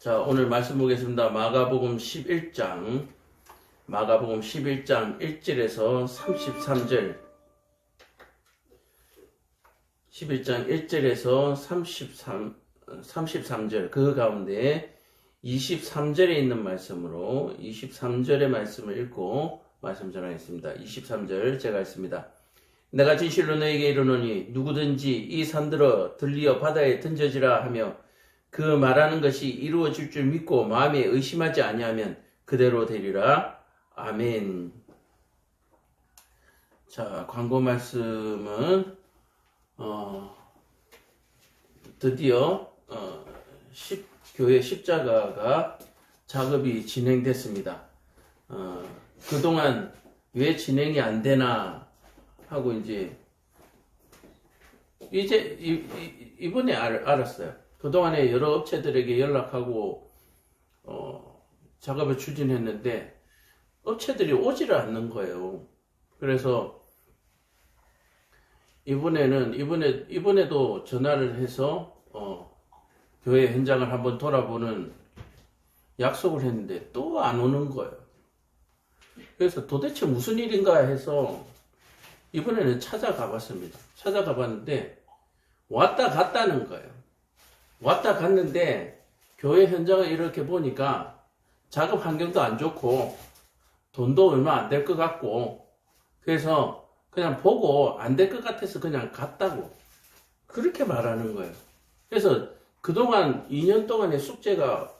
자, 오늘 말씀 보겠습니다. 마가복음 11장 1절에서 33절, 11장 1절에서 33절, 그 가운데 23절에 있는 말씀으로 23절의 말씀을 읽고 말씀 전하겠습니다. 23절 제가 읽습니다. 내가 진실로 너에게 이르노니 누구든지 이 산들어 들리어 바다에 던져지라 하며 그 말하는 것이 이루어질 줄 믿고 마음에 의심하지 아니하면 그대로 되리라. 아멘. 자, 광고 말씀은 드디어 교회 십자가가 작업이 진행됐습니다. 그동안 왜 진행이 안 되나 하고 이번에 알았어요. 그동안에 여러 업체들에게 연락하고 작업을 추진했는데 업체들이 오지를 않는 거예요. 그래서 이번에도 전화를 해서 교회 현장을 한번 돌아보는 약속을 했는데 또 안 오는 거예요. 그래서 도대체 무슨 일인가 해서 이번에는 찾아가 봤습니다. 찾아가 봤는데 왔다 갔다는 거예요. 왔다 갔는데 교회 현장을 이렇게 보니까 작업 환경도 안 좋고 돈도 얼마 안 될 것 같고, 그래서 그냥 보고 안 될 것 같아서 그냥 갔다고 그렇게 말하는 거예요. 그래서 그동안 2년 동안의 숙제가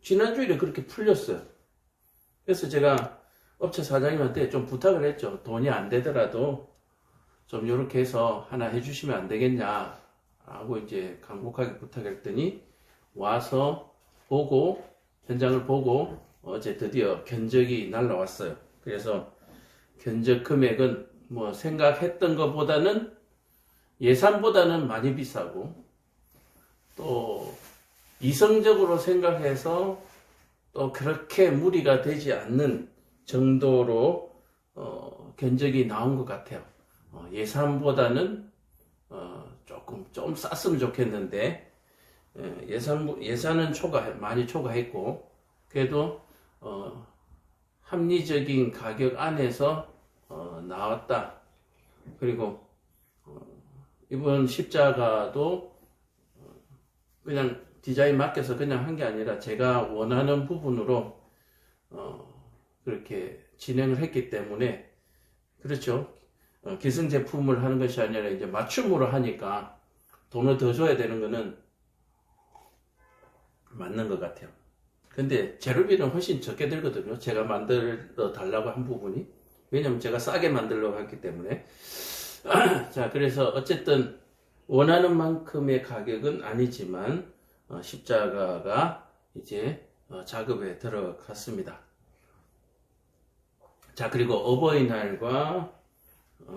지난주일에 그렇게 풀렸어요. 그래서 제가 업체 사장님한테 좀 부탁을 했죠. 돈이 안 되더라도 좀 이렇게 해서 하나 해주시면 안 되겠냐 하고 간곡하게 부탁했더니 와서 보고, 현장을 보고 어제 드디어 견적이 날라왔어요. 그래서 견적 금액은 생각했던 것보다는, 예산보다는 많이 비싸고, 또 이성적으로 생각해서 또 그렇게 무리가 되지 않는 정도로 견적이 나온 것 같아요. 예산보다는 좀 쌌으면 좋겠는데, 예산은 많이 초과했고, 그래도 합리적인 가격 안에서 나왔다. 그리고 이번 십자가도 그냥 디자인 맡겨서 그냥 한 게 아니라 제가 원하는 부분으로 그렇게 진행을 했기 때문에, 그렇죠. 기성 제품을 하는 것이 아니라 이제 맞춤으로 하니까 돈을 더 줘야 되는 거는 맞는 것 같아요. 근데 재료비는 훨씬 적게 들거든요. 제가 만들어 달라고 한 부분이. 왜냐면 제가 싸게 만들려고 했기 때문에. 자, 그래서 어쨌든 원하는 만큼의 가격은 아니지만 십자가가 이제 작업에 들어갔습니다. 자, 그리고 어버이날과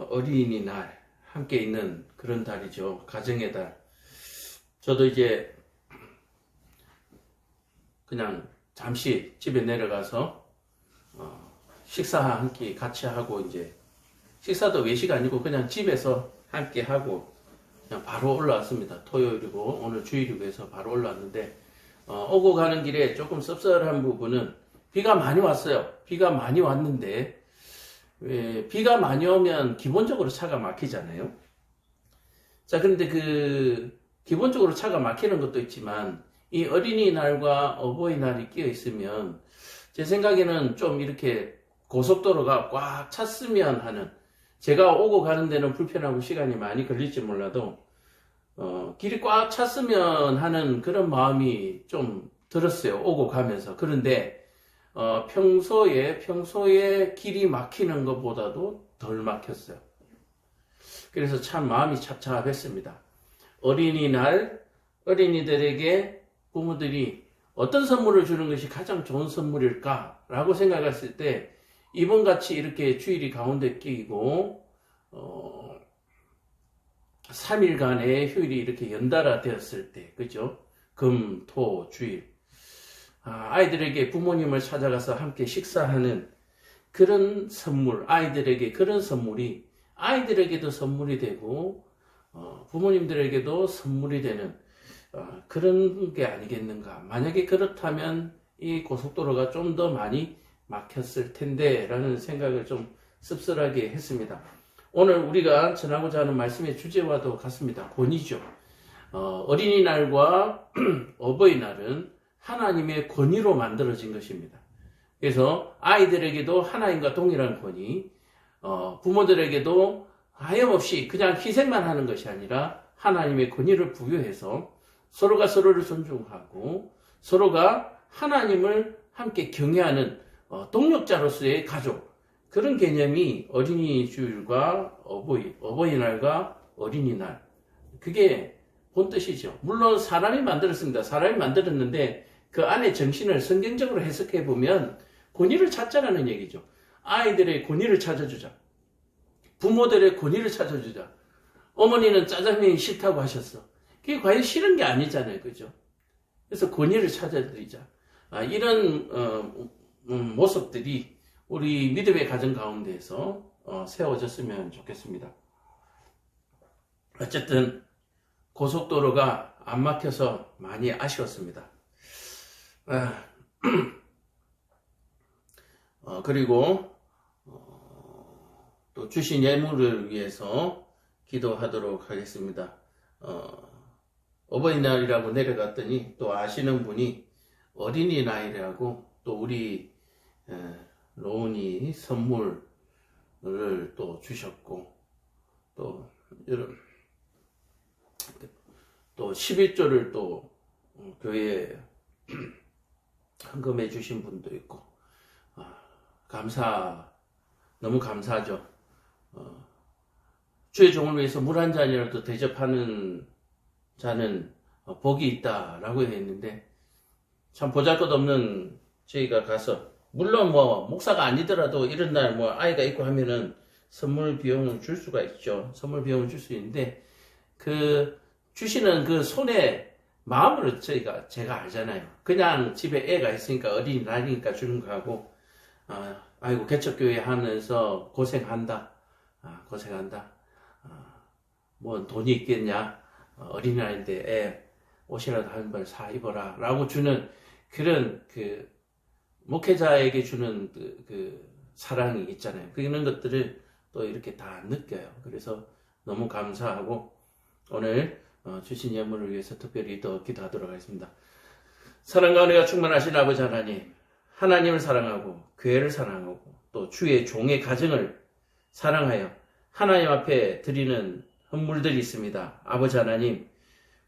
어린이날 함께 있는 그런 달이죠. 가정의 달. 저도 이제 그냥 잠시 집에 내려가서 식사 한 끼 같이 하고, 식사도 외식 아니고 그냥 집에서 함께 하고 그냥 바로 올라왔습니다. 토요일이고 오늘 주일이고 해서 바로 올라왔는데, 오고 가는 길에 조금 씁쓸한 부분은 비가 많이 왔어요. 비가 많이 왔는데, 비가 많이 오면 기본적으로 차가 막히잖아요. 자, 그런데 기본적으로 차가 막히는 것도 있지만 이 어린이날과 어버이날이 끼어 있으면 제 생각에는 좀 이렇게 고속도로가 꽉 찼으면 하는, 제가 오고 가는 데는 불편하고 시간이 많이 걸릴지 몰라도 길이 꽉 찼으면 하는 그런 마음이 좀 들었어요. 오고 가면서. 그런데 평소에 길이 막히는 것보다도 덜 막혔어요. 그래서 참 마음이 착잡했습니다. 어린이날, 어린이들에게 부모들이 어떤 선물을 주는 것이 가장 좋은 선물일까 라고 생각했을 때, 이번같이 이렇게 주일이 가운데 끼고 3일간의 휴일이 이렇게 연달아 되었을 때, 그죠? 금, 토, 주일, 아이들에게 부모님을 찾아가서 함께 식사하는 그런 선물, 아이들에게 그런 선물이 아이들에게도 선물이 되고 부모님들에게도 선물이 되는 그런 게 아니겠는가. 만약에 그렇다면 이 고속도로가 좀 더 많이 막혔을 텐데 라는 생각을 좀 씁쓸하게 했습니다. 오늘 우리가 전하고자 하는 말씀의 주제와도 같습니다. 권위죠. 어린이날과 어버이날은 하나님의 권위로 만들어진 것입니다. 그래서 아이들에게도 하나님과 동일한 권위, 부모들에게도 하염없이 그냥 희생만 하는 것이 아니라 하나님의 권위를 부여해서 서로가 서로를 존중하고 서로가 하나님을 함께 경외하는 동력자로서의 가족, 그런 개념이 어린이주일과 어버이날과 어린이날, 그게 본뜻이죠. 물론 사람이 만들었습니다. 사람이 만들었는데 그 안에 정신을 성경적으로 해석해 보면 권위를 찾자라는 얘기죠. 아이들의 권위를 찾아주자. 부모들의 권위를 찾아주자. 어머니는 짜장면이 싫다고 하셨어. 그게 과연 싫은 게 아니잖아요. 그죠? 그래서 권위를 찾아드리자. 이런 모습들이 우리 믿음의 가정 가운데에서 세워졌으면 좋겠습니다. 어쨌든 고속도로가 안 막혀서 많이 아쉬웠습니다. 그리고 또 주신 예물을 위해서 기도하도록 하겠습니다. 어버이날이라고 내려갔더니 또 아시는 분이 어린이날이라고 또 우리 로운이 선물을 또 주셨고, 또 11조를 또 교회에 헌금해 주신 분도 있고, 너무 감사하죠. 주의 종을 위해서 물 한 잔이라도 대접하는 자는 복이 있다라고 했는데, 참 보잘것없는 저희가 가서, 물론 목사가 아니더라도 이런 날 아이가 있고 하면은 선물 비용을 줄 수가 있죠. 선물 비용을 줄 수 있는데, 주시는 그 손에 마음으로 제가 알잖아요. 그냥 집에 애가 있으니까 어린이날이니까 주는 거하고, 아이고 개척교회 하면서 고생한다. 고생한다. 뭐 돈이 있겠냐. 어린이날인데 애 옷이라도 한 벌 사 입어라. 라고 주는 그런 목회자에게 주는 그 사랑이 있잖아요. 그런 것들을 또 이렇게 다 느껴요. 그래서 너무 감사하고 오늘 주신 예물을 위해서 특별히 더 기도하도록 하겠습니다. 사랑과 은혜가 충만하신 아버지 하나님, 하나님을 사랑하고 교회를 사랑하고 또 주의 종의 가정을 사랑하여 하나님 앞에 드리는 헌물들이 있습니다. 아버지 하나님,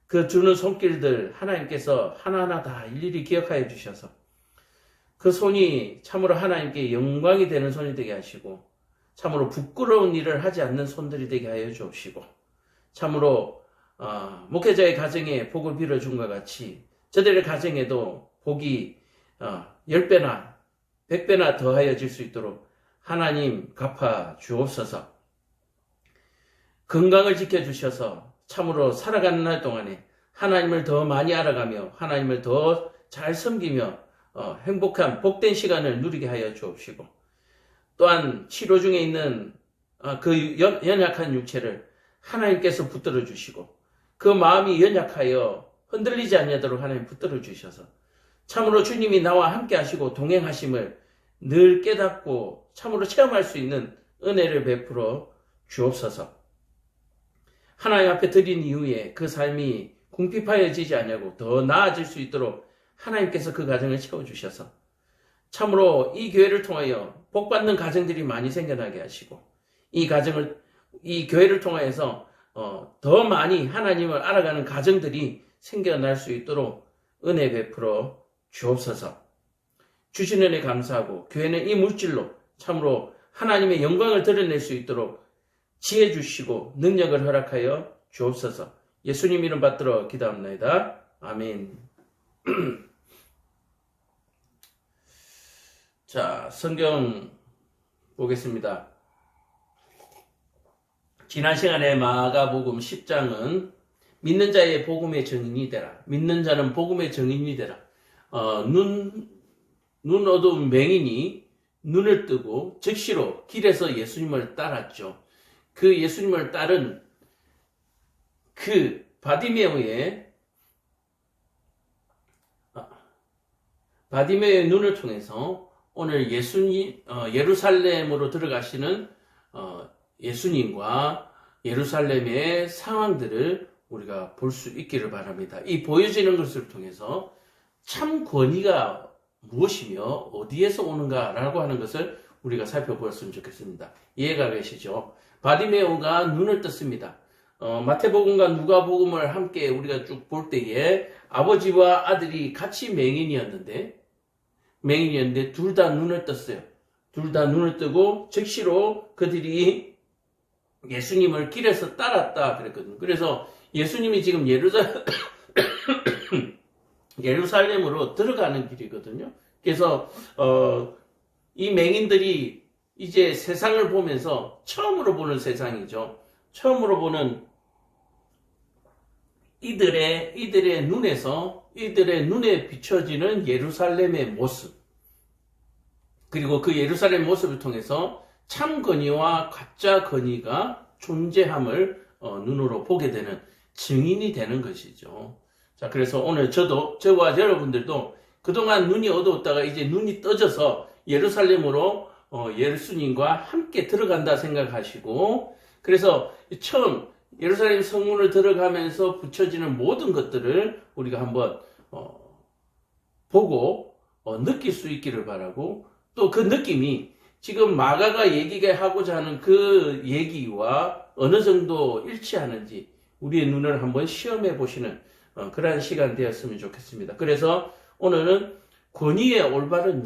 그 주는 손길들 하나님께서 하나하나 다 일일이 기억하여 주셔서 그 손이 참으로 하나님께 영광이 되는 손이 되게 하시고, 참으로 부끄러운 일을 하지 않는 손들이 되게 하여 주옵시고, 참으로 목회자의 가정에 복을 빌어준과 같이 저들의 가정에도 복이 10배나 100배나 더하여질 수 있도록 하나님 갚아 주옵소서. 건강을 지켜주셔서 참으로 살아가는 날 동안에 하나님을 더 많이 알아가며 하나님을 더 잘 섬기며 행복한 복된 시간을 누리게 하여 주옵시고, 또한 치료 중에 있는 그 연약한 육체를 하나님께서 붙들어 주시고, 그 마음이 연약하여 흔들리지 않도록 하나님 붙들어 주셔서 참으로 주님이 나와 함께 하시고 동행하심을 늘 깨닫고 참으로 체험할 수 있는 은혜를 베풀어 주옵소서. 하나님 앞에 드린 이후에 그 삶이 궁핍하여지지 않냐고 더 나아질 수 있도록 하나님께서 그 가정을 채워주셔서 참으로 이 교회를 통하여 복받는 가정들이 많이 생겨나게 하시고, 이 교회를 통하여서 더 많이 하나님을 알아가는 가정들이 생겨날 수 있도록 은혜 베풀어 주옵소서. 주신 은혜 감사하고 교회는 이 물질로 참으로 하나님의 영광을 드러낼 수 있도록 지혜 주시고 능력을 허락하여 주옵소서. 예수님 이름 받들어 기도합니다. 아멘. 자, 성경 보겠습니다. 지난 시간에 마가복음 10장은 믿는 자의 복음의 증인이 되라. 믿는 자는 복음의 증인이 되라. 눈 어두운 맹인이 눈을 뜨고 즉시로 길에서 예수님을 따랐죠. 그 예수님을 따른 그 바디메오의 바디메오의 눈을 통해서 오늘 예루살렘으로 들어가시는 예수님과 예루살렘의 상황들을 우리가 볼 수 있기를 바랍니다. 이 보여지는 것을 통해서 참 권위가 무엇이며 어디에서 오는가라고 하는 것을 우리가 살펴보았으면 좋겠습니다. 이해가 되시죠? 바디메오가 눈을 떴습니다. 마태복음과 누가복음을 함께 우리가 쭉 볼 때에 아버지와 아들이 같이 맹인이었는데 둘 다 눈을 떴어요. 둘 다 눈을 뜨고 즉시로 그들이 예수님을 길에서 따랐다 그랬거든요. 그래서 예수님이 지금 예루살렘으로 들어가는 길이거든요. 그래서 이 맹인들이 이제 세상을 보면서 처음으로 보는 세상이죠. 처음으로 보는 이들의 눈에 비춰지는 예루살렘의 모습, 그리고 그 예루살렘 모습을 통해서 참 권위와 가짜 권위가 존재함을 눈으로 보게 되는 증인이 되는 것이죠. 자, 그래서 오늘 저와 여러분들도 그동안 눈이 어두웠다가 이제 눈이 떠져서 예루살렘으로 예수님과 함께 들어간다 생각하시고, 그래서 처음 예루살렘 성문을 들어가면서 붙여지는 모든 것들을 우리가 한번 보고 느낄 수 있기를 바라고, 또 그 느낌이 지금 마가가 얘기하고자 하는 그 얘기와 어느 정도 일치하는지 우리의 눈을 한번 시험해 보시는 그러한 시간 되었으면 좋겠습니다. 그래서 오늘은 권위의 올바른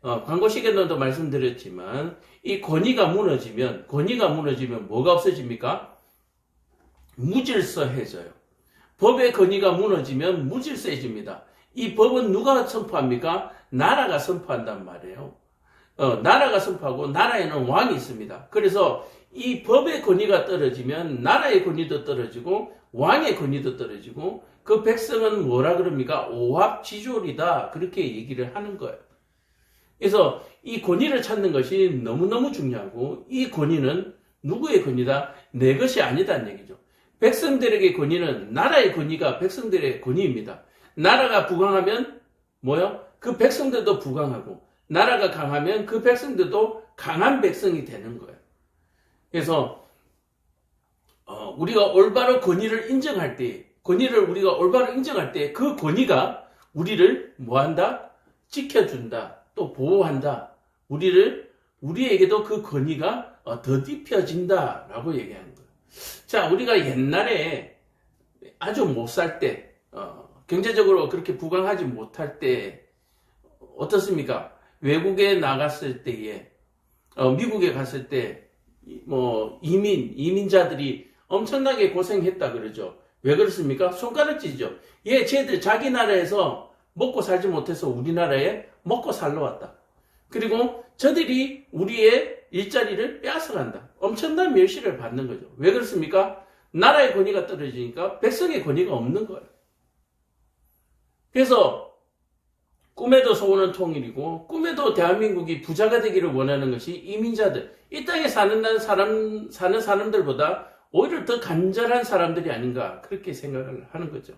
광고 시간에도 말씀드렸지만 이 권위가 무너지면 뭐가 없어집니까? 무질서해져요. 법의 권위가 무너지면 무질서해집니다. 이 법은 누가 선포합니까? 나라가 선포한단 말이에요. 나라가 선포하고 나라에는 왕이 있습니다. 그래서 이 법의 권위가 떨어지면 나라의 권위도 떨어지고 왕의 권위도 떨어지고 그 백성은 뭐라 그럽니까? 오합지졸이다. 그렇게 얘기를 하는 거예요. 그래서 이 권위를 찾는 것이 너무너무 중요하고, 이 권위는 누구의 권위다? 내 것이 아니다는 얘기죠. 백성들에게 권위는, 나라의 권위가 백성들의 권위입니다. 나라가 부강하면 그 백성들도 부강하고, 나라가 강하면 그 백성들도 강한 백성이 되는 거예요. 그래서 우리가 올바로 권위를 인정할 때, 우리가 올바로 인정할 때 그 권위가 우리를 뭐한다? 지켜준다. 또 보호한다. 우리에게도 그 권위가 더딥혀진다라고 얘기하는 거예요. 자, 우리가 옛날에 아주 못 살 때, 경제적으로 그렇게 부강하지 못할 때 어떻습니까? 외국에 나갔을 때에, 미국에 갔을 때, 이민자들이 엄청나게 고생했다 그러죠. 왜 그렇습니까? 손가락질이죠. 쟤들 자기 나라에서 먹고 살지 못해서 우리나라에 먹고 살러 왔다. 그리고 저들이 우리의 일자리를 빼앗아간다. 엄청난 멸시를 받는 거죠. 왜 그렇습니까? 나라의 권위가 떨어지니까 백성의 권위가 없는 거예요. 그래서 꿈에도 소원은 통일이고, 꿈에도 대한민국이 부자가 되기를 원하는 것이 이민자들, 이 땅에 사는 사람들보다 오히려 더 간절한 사람들이 아닌가, 그렇게 생각을 하는 거죠.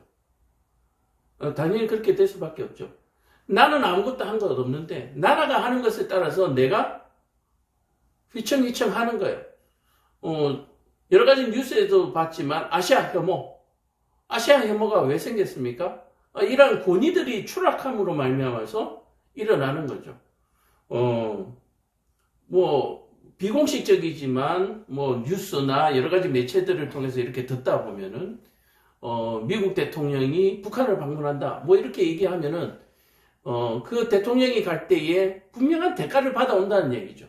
당연히 그렇게 될 수밖에 없죠. 나는 아무것도 한 것 없는데 나라가 하는 것에 따라서 내가 휘청휘청 하는 거예요. 여러 가지 뉴스에도 봤지만 아시아 혐오가 왜 생겼습니까? 이러한 권위들이 추락함으로 말미암아서 일어나는 거죠. 비공식적이지만 뉴스나 여러 가지 매체들을 통해서 이렇게 듣다 보면은 미국 대통령이 북한을 방문한다 이렇게 얘기하면은 그 대통령이 갈 때에 분명한 대가를 받아온다는 얘기죠.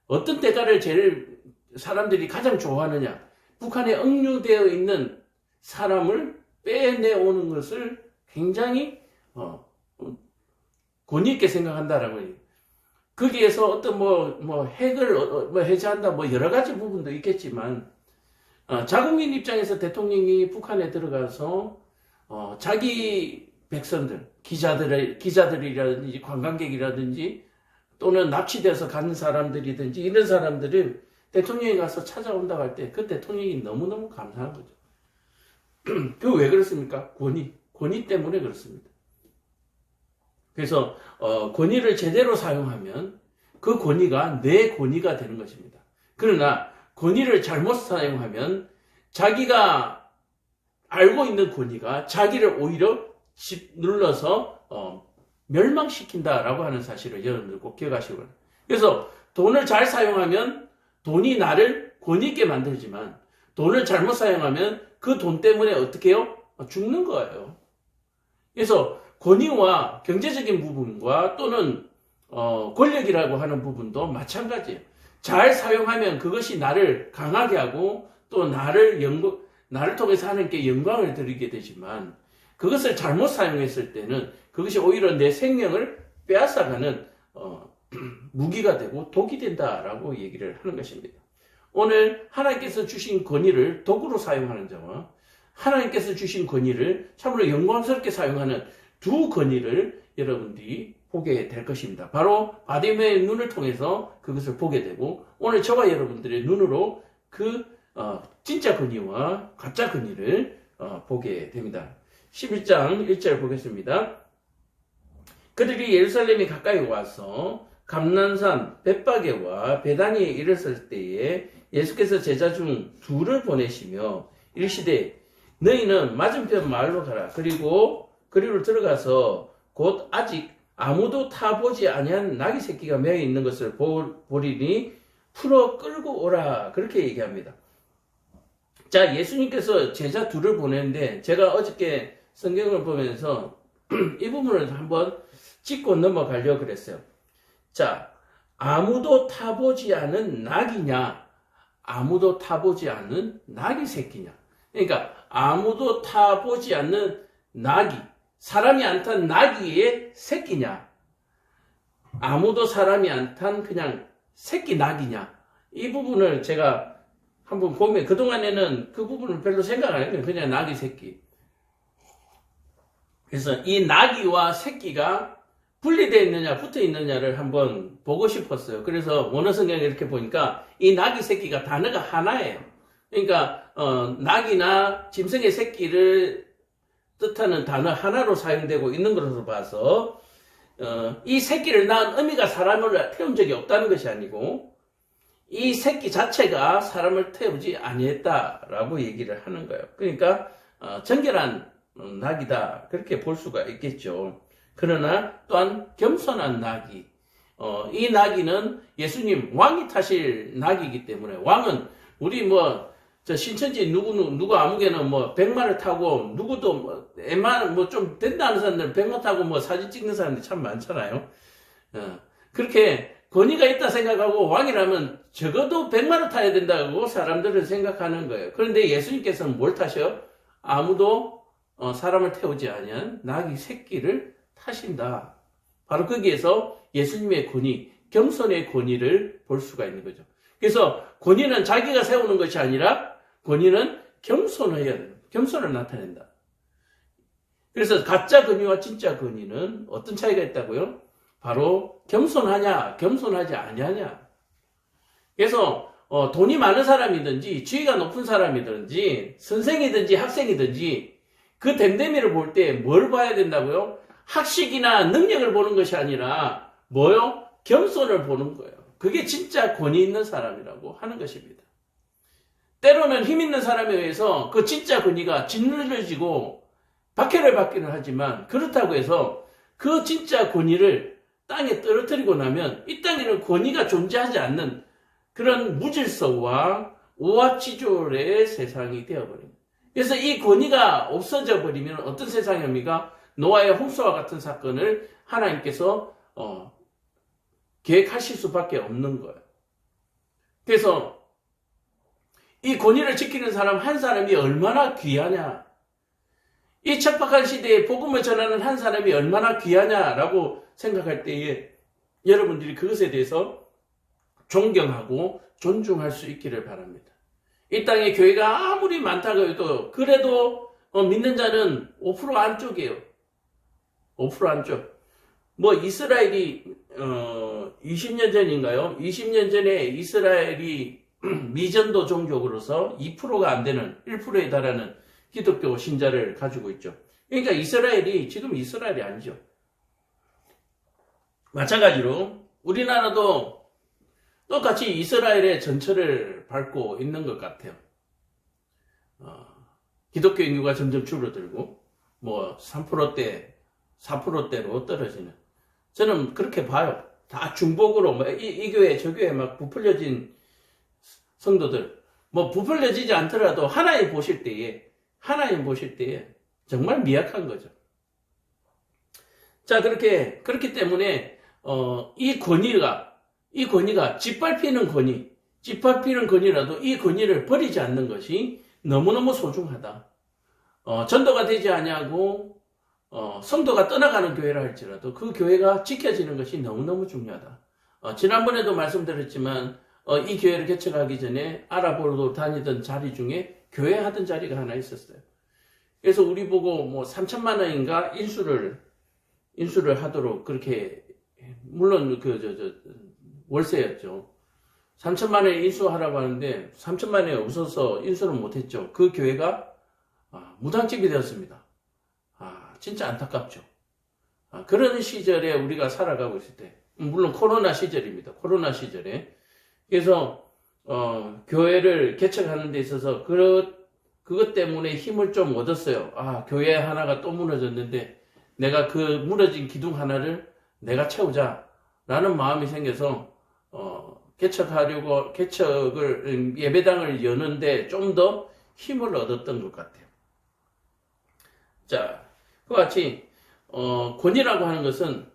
어떤 대가를 제일 사람들이 가장 좋아하느냐? 북한에 억류되어 있는 사람을 빼내오는 것을 굉장히 권위 있게 생각한다라고 해요. 거기에서 어떤 핵을 해제한다 여러 가지 부분도 있겠지만, 자국민 입장에서 대통령이 북한에 들어가서 자기 백성들, 기자들이라든지 관광객이라든지 또는 납치돼서 가는 사람들이든지 이런 사람들을 대통령이 가서 찾아온다고 할 때 그 대통령이 너무너무 감사한 거죠. 그 왜 그렇습니까? 권위 때문에 그렇습니다. 그래서 권위를 제대로 사용하면 그 권위가 내 권위가 되는 것입니다. 그러나 권위를 잘못 사용하면 자기가 알고 있는 권위가 자기를 오히려 눌러서 멸망시킨다라고 하는 사실을 여러분들 꼭 기억하시기 바랍니다. 그래서 돈을 잘 사용하면 돈이 나를 권위 있게 만들지만 돈을 잘못 사용하면 그 돈 때문에 어떻게 해요? 죽는 거예요. 그래서 권위와 경제적인 부분과 또는 권력이라고 하는 부분도 마찬가지예요. 잘 사용하면 그것이 나를 강하게 하고 또 나를 통해서 하나님께 영광을 드리게 되지만 그것을 잘못 사용했을 때는 그것이 오히려 내 생명을 빼앗아가는 무기가 되고 독이 된다라고 얘기를 하는 것입니다. 오늘 하나님께서 주신 권위를 도구로 사용하는 자와 하나님께서 주신 권위를 참으로 영광스럽게 사용하는 두 권위를 여러분들이 보게 될 것입니다. 바로 바디메의 눈을 통해서 그것을 보게 되고 오늘 저와 여러분들의 눈으로 그 진짜 권위와 가짜 권위를 보게 됩니다. 11장 1절 보겠습니다. 그들이 예루살렘에 가까이 와서 감난산 벳바게와 베다니에 이르렀을 때에 예수께서 제자 중 둘을 보내시며 이르시되 너희는 맞은편 마을로 가라. 그리고 그리로 들어가서 곧 아직 아무도 타보지 아니한 나귀 새끼가 매여 있는 것을 보리니 풀어 끌고 오라. 그렇게 얘기합니다. 자, 예수님께서 제자 둘을 보내는데 제가 어저께 성경을 보면서 이 부분을 한번 짚고 넘어가려고 그랬어요. 자, 아무도 타보지 않은 낙이냐, 아무도 타보지 않은 낙이 새끼냐. 그러니까 아무도 타보지 않는 낙이, 사람이 안 탄 낙이의 새끼냐, 아무도 사람이 안 탄 그냥 새끼 낙이냐. 이 부분을 제가 한번 보면 그동안에는 그 부분을 별로 생각 안 했거든요. 그냥 낙이 새끼. 그래서 이 낙이와 새끼가 분리되어 있느냐 붙어 있느냐를 한번 보고 싶었어요. 그래서 원어 성경에 이렇게 보니까 이 낙이 새끼가 단어가 하나예요. 그러니까 낙이나 짐승의 새끼를 뜻하는 단어 하나로 사용되고 있는 것으로 봐서 이 새끼를 낳은 어미가 사람을 태운 적이 없다는 것이 아니고 이 새끼 자체가 사람을 태우지 아니했다라고 얘기를 하는 거예요. 그러니까 정결한 낙이다 그렇게 볼 수가 있겠죠. 그러나 또한 겸손한 낙이, 이 낙이는 예수님 왕이 타실 낙이기 때문에 왕은 우리 저 신천지 누구 아무개나 100마를 타고 누구도 웬만한 좀 된다는 사람들 100마 타고 사진 찍는 사람들이 참 많잖아요. 그렇게 권위가 있다 생각하고 왕이라면 적어도 100마를 타야 된다고 사람들은 생각하는 거예요. 그런데 예수님께서는 뭘 타셔? 아무도 사람을 태우지 아니한 낙이 새끼를 타신다. 바로 거기에서 예수님의 권위, 겸손의 권위를 볼 수가 있는 거죠. 그래서 권위는 자기가 세우는 것이 아니라 권위는 겸손해야 돼요. 겸손을 나타낸다. 그래서 가짜 권위와 진짜 권위는 어떤 차이가 있다고요? 바로 겸손하냐, 겸손하지 아니하냐. 그래서 돈이 많은 사람이든지 지위가 높은 사람이든지 선생이든지 학생이든지 그 댐댐이를 볼 때 뭘 봐야 된다고요? 학식이나 능력을 보는 것이 아니라 뭐요? 겸손을 보는 거예요. 그게 진짜 권위 있는 사람이라고 하는 것입니다. 때로는 힘 있는 사람에 의해서 그 진짜 권위가 짓눌려지고 박해를 받기는 하지만 그렇다고 해서 그 진짜 권위를 땅에 떨어뜨리고 나면 이 땅에는 권위가 존재하지 않는 그런 무질서와 오합지졸의 세상이 되어버립니다. 그래서 이 권위가 없어져 버리면 어떤 세상입니까? 노아의 홍수와 같은 사건을 하나님께서 계획하실 수밖에 없는 거예요. 그래서 이 권위를 지키는 사람 한 사람이 얼마나 귀하냐, 이 척박한 시대에 복음을 전하는 한 사람이 얼마나 귀하냐라고 생각할 때에 여러분들이 그것에 대해서 존경하고 존중할 수 있기를 바랍니다. 이 땅에 교회가 아무리 많다고 해도 그래도 믿는 자는 5% 안쪽이에요. 5% 안쪽. 이스라엘이 20년 전인가요? 20년 전에 이스라엘이 미전도 종족으로서 2%가 안 되는 1%에 달하는 기독교 신자를 가지고 있죠. 그러니까 이스라엘이 지금 이스라엘이 아니죠. 마찬가지로 우리나라도 똑같이 이스라엘의 전철을 밟고 있는 것 같아요. 기독교 인구가 점점 줄어들고 뭐 3%대, 4%대로 떨어지는, 저는 그렇게 봐요. 다 중복으로 뭐 이 교회 저 교회 막 부풀려진 성도들, 뭐 부풀려지지 않더라도 하나님 보실 때에 정말 미약한 거죠. 자, 그렇기 때문에 이 권위가 짓밟히는 권위라도 이 권위를 버리지 않는 것이 너무너무 소중하다. 전도가 되지 아니하고 성도가 떠나가는 교회라 할지라도 그 교회가 지켜지는 것이 너무너무 중요하다. 지난번에도 말씀드렸지만 이 교회를 개척하기 전에 아랍으로 다니던 자리 중에 교회 하던 자리가 하나 있었어요. 그래서 우리 보고 뭐 3천만 원인가 인수를 하도록 그렇게, 물론 월세였죠. 3천만 원에 인수하라고 하는데 3천만 원에 없어서 인수를 못했죠. 그 교회가 무당집이 되었습니다. 진짜 안타깝죠. 그런 시절에 우리가 살아가고 있을 때, 물론 코로나 시절입니다. 코로나 시절에. 그래서 교회를 개척하는 데 있어서 그것 때문에 힘을 좀 얻었어요. 교회 하나가 또 무너졌는데 내가 그 무너진 기둥 하나를 내가 채우자라는 마음이 생겨서 예배당을 여는데 좀 더 힘을 얻었던 것 같아요. 자, 그와 같이 권위라고 하는 것은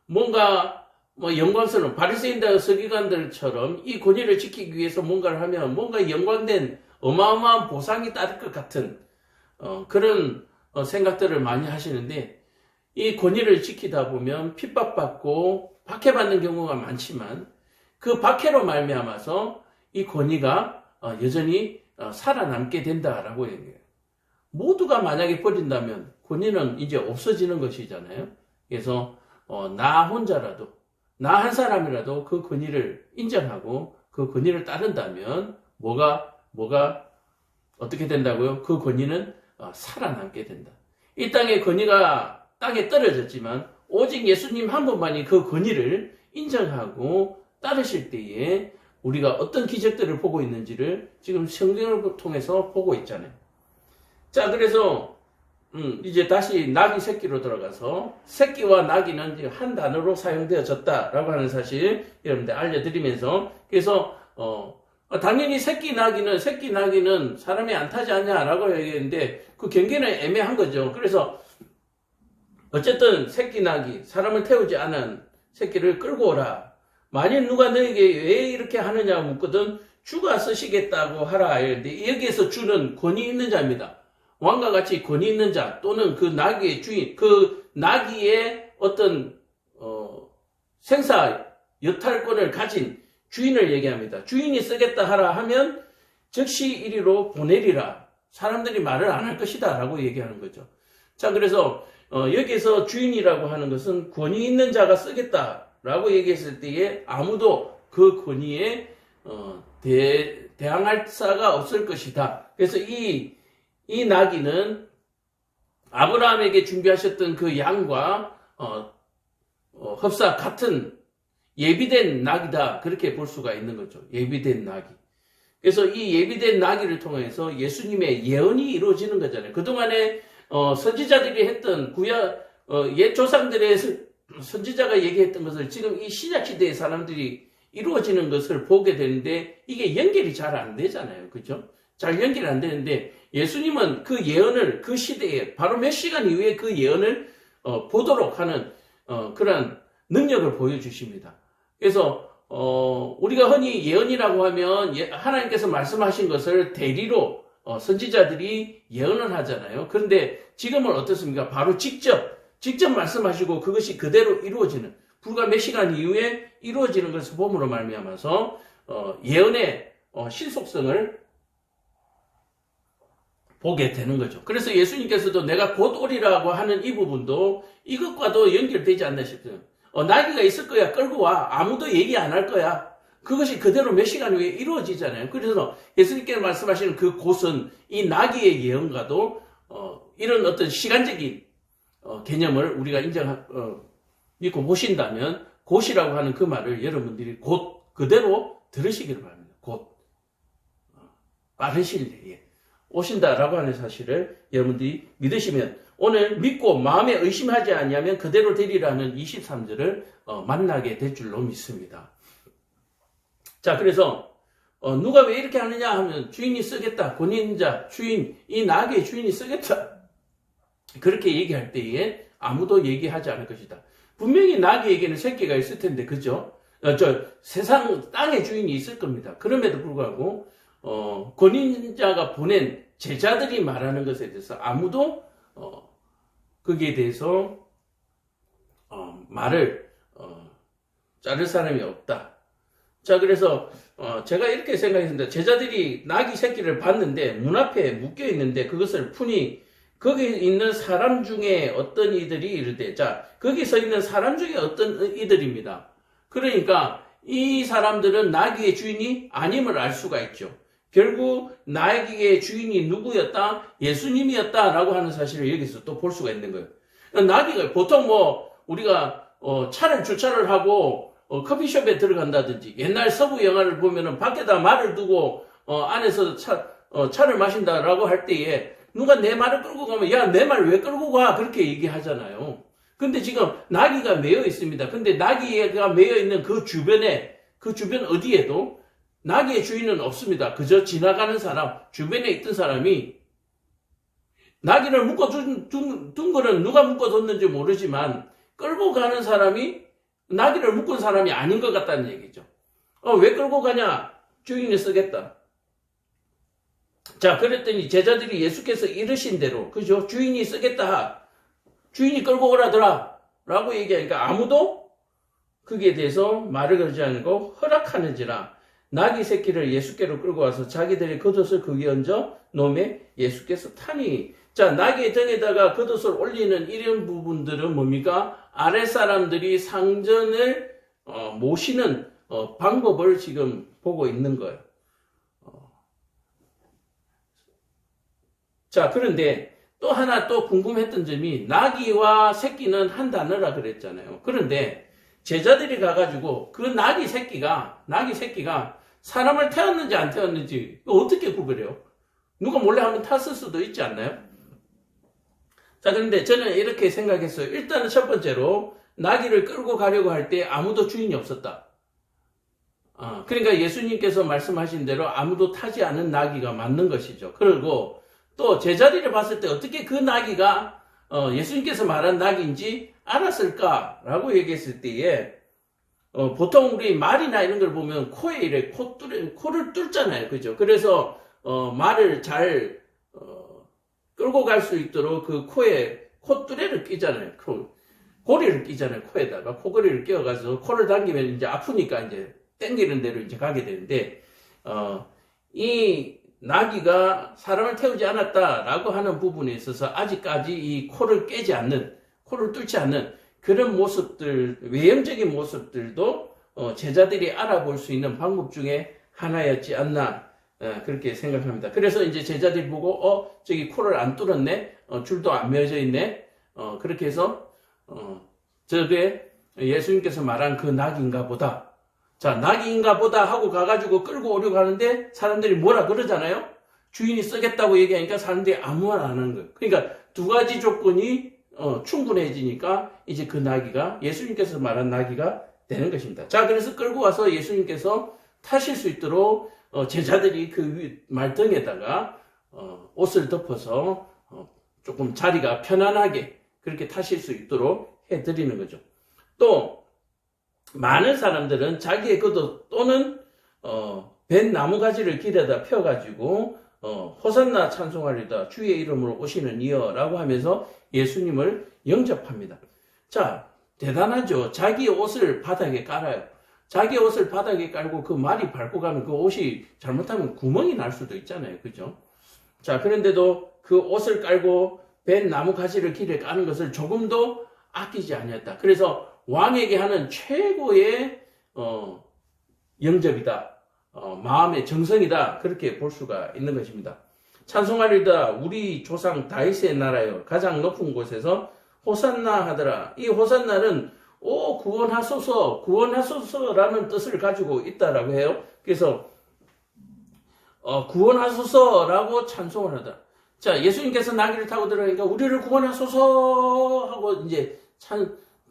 뭔가 영광스러운 바리새인과 서기관들처럼 이 권위를 지키기 위해서 뭔가를 하면 뭔가 영광된 어마어마한 보상이 따를 것 같은 그런 생각들을 많이 하시는데, 이 권위를 지키다 보면 핍박받고 박해받는 경우가 많지만 그 박해로 말미암아서 이 권위가 여전히 살아남게 된다라고 얘기해요. 모두가 만약에 버린다면 권위는 이제 없어지는 것이잖아요. 그래서 나 혼자라도, 나 한 사람이라도 그 권위를 인정하고 그 권위를 따른다면 뭐가 어떻게 된다고요? 그 권위는 살아남게 된다. 이 땅의 권위가 땅에 떨어졌지만 오직 예수님 한 분만이 그 권위를 인정하고 따르실 때에 우리가 어떤 기적들을 보고 있는지를 지금 성경을 통해서 보고 있잖아요. 자, 그래서 이제 다시 나귀 새끼로 들어가서 새끼와 나귀는 이제 한 단어로 사용되어졌다라고 하는 사실 여러분들 알려드리면서, 그래서 당연히 새끼 나귀는 사람이 안 타지 않냐라고 얘기했는데 그 경계는 애매한 거죠. 그래서 어쨌든 새끼 나귀, 사람을 태우지 않은 새끼를 끌고 오라. 만일 누가 너에게 왜 이렇게 하느냐 묻거든 주가 쓰시겠다고 하라. 이런데 여기에서 주는 권위 있는 자입니다. 왕과 같이 권위 있는 자, 또는 그 나귀의 주인, 그 나귀의 어떤 생사 여탈권을 가진 주인을 얘기합니다. 주인이 쓰겠다 하라 하면 즉시 이리로 보내리라. 사람들이 말을 안 할 것이다 라고 얘기하는 거죠. 자, 그래서 여기서 주인이라고 하는 것은 권위 있는 자가 쓰겠다라고 얘기했을 때에 아무도 그 권위에 대항할 자가 없을 것이다. 그래서 이 나귀는 아브라함에게 준비하셨던 그 양과 흡사 같은 예비된 낙이다, 그렇게 볼 수가 있는 거죠. 예비된 낙이. 그래서 이 예비된 나귀를 통해서 예수님의 예언이 이루어지는 거잖아요. 그동안에 선지자들이 했던 옛 조상들의 선지자가 얘기했던 것을 지금 이 신약시대의 사람들이 이루어지는 것을 보게 되는데 이게 연결이 잘 안 되잖아요. 그죠? 잘 연결이 안 되는데 예수님은 그 예언을 그 시대에 바로 몇 시간 이후에 그 예언을 보도록 하는 그런 능력을 보여주십니다. 그래서 우리가 흔히 예언이라고 하면 하나님께서 말씀하신 것을 대리로 선지자들이 예언을 하잖아요. 그런데 지금은 어떻습니까? 바로 직접 말씀하시고 그것이 그대로 이루어지는, 불과 몇 시간 이후에 이루어지는 것을 봄으로 말미암아서 예언의 신속성을 보게 되는 거죠. 그래서 예수님께서도 내가 곧 오리라고 하는 이 부분도 이것과도 연결되지 않나 싶어요. 나귀가 있을 거야, 끌고 와. 아무도 얘기 안 할 거야. 그것이 그대로 몇 시간 후에 이루어지잖아요. 그래서 예수님께서 말씀하시는 그 곳은 이 나귀의 예언과도 이런 어떤 시간적인 개념을 우리가 믿고 보신다면 곧이라고 하는 그 말을 여러분들이 곧 그대로 들으시기를 바랍니다. 곧. 빠르실 때에 오신다라고 하는 사실을 여러분들이 믿으시면 오늘 믿고 마음에 의심하지 아니하면 그대로 되리라는 23절을 만나게 될 줄로 믿습니다. 자, 그래서 누가 왜 이렇게 하느냐 하면 주인이 쓰겠다. 권인자, 주인, 이 나귀의 주인이 쓰겠다. 그렇게 얘기할 때에 아무도 얘기하지 않을 것이다. 분명히 나귀에게는 새끼가 있을 텐데, 그죠? 세상, 땅의 주인이 있을 겁니다. 그럼에도 불구하고, 권인자가 보낸 제자들이 말하는 것에 대해서 아무도, 거기에 대해서, 말을, 자를 사람이 없다. 자, 그래서, 제가 이렇게 생각했습니다. 제자들이 나귀 새끼를 봤는데, 문 앞에 묶여 있는데, 그것을 푸니, 거기 있는 사람 중에 어떤 이들이 이르되, 자, 거기 서 있는 사람 중에 어떤 이들입니다. 그러니까 이 사람들은 나귀의 주인이 아님을 알 수가 있죠. 결국 나귀의 주인이 누구였다? 예수님이었다라고 하는 사실을 여기서 또 볼 수가 있는 거예요. 나귀가 보통 우리가 차를 주차를 하고 커피숍에 들어간다든지 옛날 서부 영화를 보면은 밖에다 말을 두고 안에서 차를 마신다라고 할 때에 누가 내 말을 끌고 가면 야, 내 말 왜 끌고 가? 그렇게 얘기하잖아요. 근데 지금 나귀가 매여 있습니다. 근데 나귀가 매여 있는 그 주변 어디에도 나귀의 주인은 없습니다. 그저 지나가는 사람, 주변에 있던 사람이 나귀를 묶어둔 거는 누가 묶어뒀는지 모르지만 끌고 가는 사람이 나귀를 묶은 사람이 아닌 것 같다는 얘기죠. 왜 끌고 가냐? 주인이 쓰겠다. 자, 그랬더니 제자들이 예수께서 이르신 대로, 그죠? 주인이 쓰겠다. 주인이 끌고 오라더라. 라고 얘기하니까 아무도 거기에 대해서 말을 걸지 않고 허락하는지라 나귀 새끼를 예수께로 끌고 와서 자기들의 겉옷을 거기에 얹어 놓음에 예수께서 타니. 자, 나귀의 등에다가 겉옷을 올리는 이런 부분들은 뭡니까? 아랫사람들이 상전을 모시는 방법을 지금 보고 있는 거예요. 자, 그런데 또 하나 또 궁금했던 점이 나귀와 새끼는 한 단어라 그랬잖아요. 그런데 제자들이 가가지고 그 나귀 새끼가 사람을 태웠는지 안 태웠는지 어떻게 구별해요? 누가 몰래 한번 탔을 수도 있지 않나요? 자, 그런데 저는 이렇게 생각했어요. 일단은 첫 번째로 나귀를 끌고 가려고 할 때 아무도 주인이 없었다. 그러니까 예수님께서 말씀하신 대로 아무도 타지 않은 나귀가 맞는 것이죠. 그리고 또 제자리를 봤을 때 어떻게 그 나귀가 예수님께서 말한 나귀인지 알았을까라고 얘기했을 때에 보통 우리 말이나 이런 걸 보면 코에 코를 뚫잖아요. 그죠? 그래서 말을 잘 끌고 갈 수 있도록 그 코에 콧뚜레를 끼잖아요. 고리를 끼잖아요. 코에다가 코고리를 끼워가지고 코를 당기면 이제 아프니까 이제 땡기는 대로 이제 가게 되는데 이 나귀가 사람을 태우지 않았다라고 하는 부분에 있어서 아직까지 이 코를 뚫지 않는 그런 모습들, 외형적인 모습들도 제자들이 알아볼 수 있는 방법 중에 하나였지 않나 그렇게 생각합니다. 그래서 이제 제자들이 보고 저기 코를 안 뚫었네, 줄도 안 매어져 있네, 그렇게 해서 저게 예수님께서 말한 그 나귀인가 보다. 자, 나귀인가 보다 하고 가가지고 끌고 오려고 하는데 사람들이 뭐라 그러잖아요? 주인이 쓰겠다고 얘기하니까 사람들이 아무 말 안 하는 거예요. 그러니까 두 가지 조건이 충분해지니까 이제 그 나귀가 예수님께서 말한 나귀가 되는 것입니다. 자, 그래서 끌고 와서 예수님께서 타실 수 있도록 제자들이 그 말등에다가 옷을 덮어서 조금 자리가 편안하게 그렇게 타실 수 있도록 해드리는 거죠. 또 많은 사람들은 자기의 겉옷 또는 벤 나무가지를 길에다 펴가지고 호산나 찬송하리다 주의 이름으로 오시는 이여라고 하면서 예수님을 영접합니다. 자, 대단하죠. 자기의 옷을 바닥에 깔아요. 자기의 옷을 바닥에 깔고 그 말이 밟고 가면 그 옷이 잘못하면 구멍이 날 수도 있잖아요. 그죠? 자, 그런데도 그 옷을 깔고 벤 나무가지를 길에 까는 것을 조금도 아끼지 아니었다. 그래서 왕에게 하는 최고의 영접이다. 마음의 정성이다. 그렇게 볼 수가 있는 것입니다. 찬송하리다 우리 조상 다윗의 나라여 가장 높은 곳에서 호산나 하더라. 이 호산나는 구원하소서, 구원하소서라는 뜻을 가지고 있다라고 해요. 그래서 구원하소서라고 찬송을 하다. 자, 예수님께서 나귀를 타고 들어가니까 우리를 구원하소서 하고 이제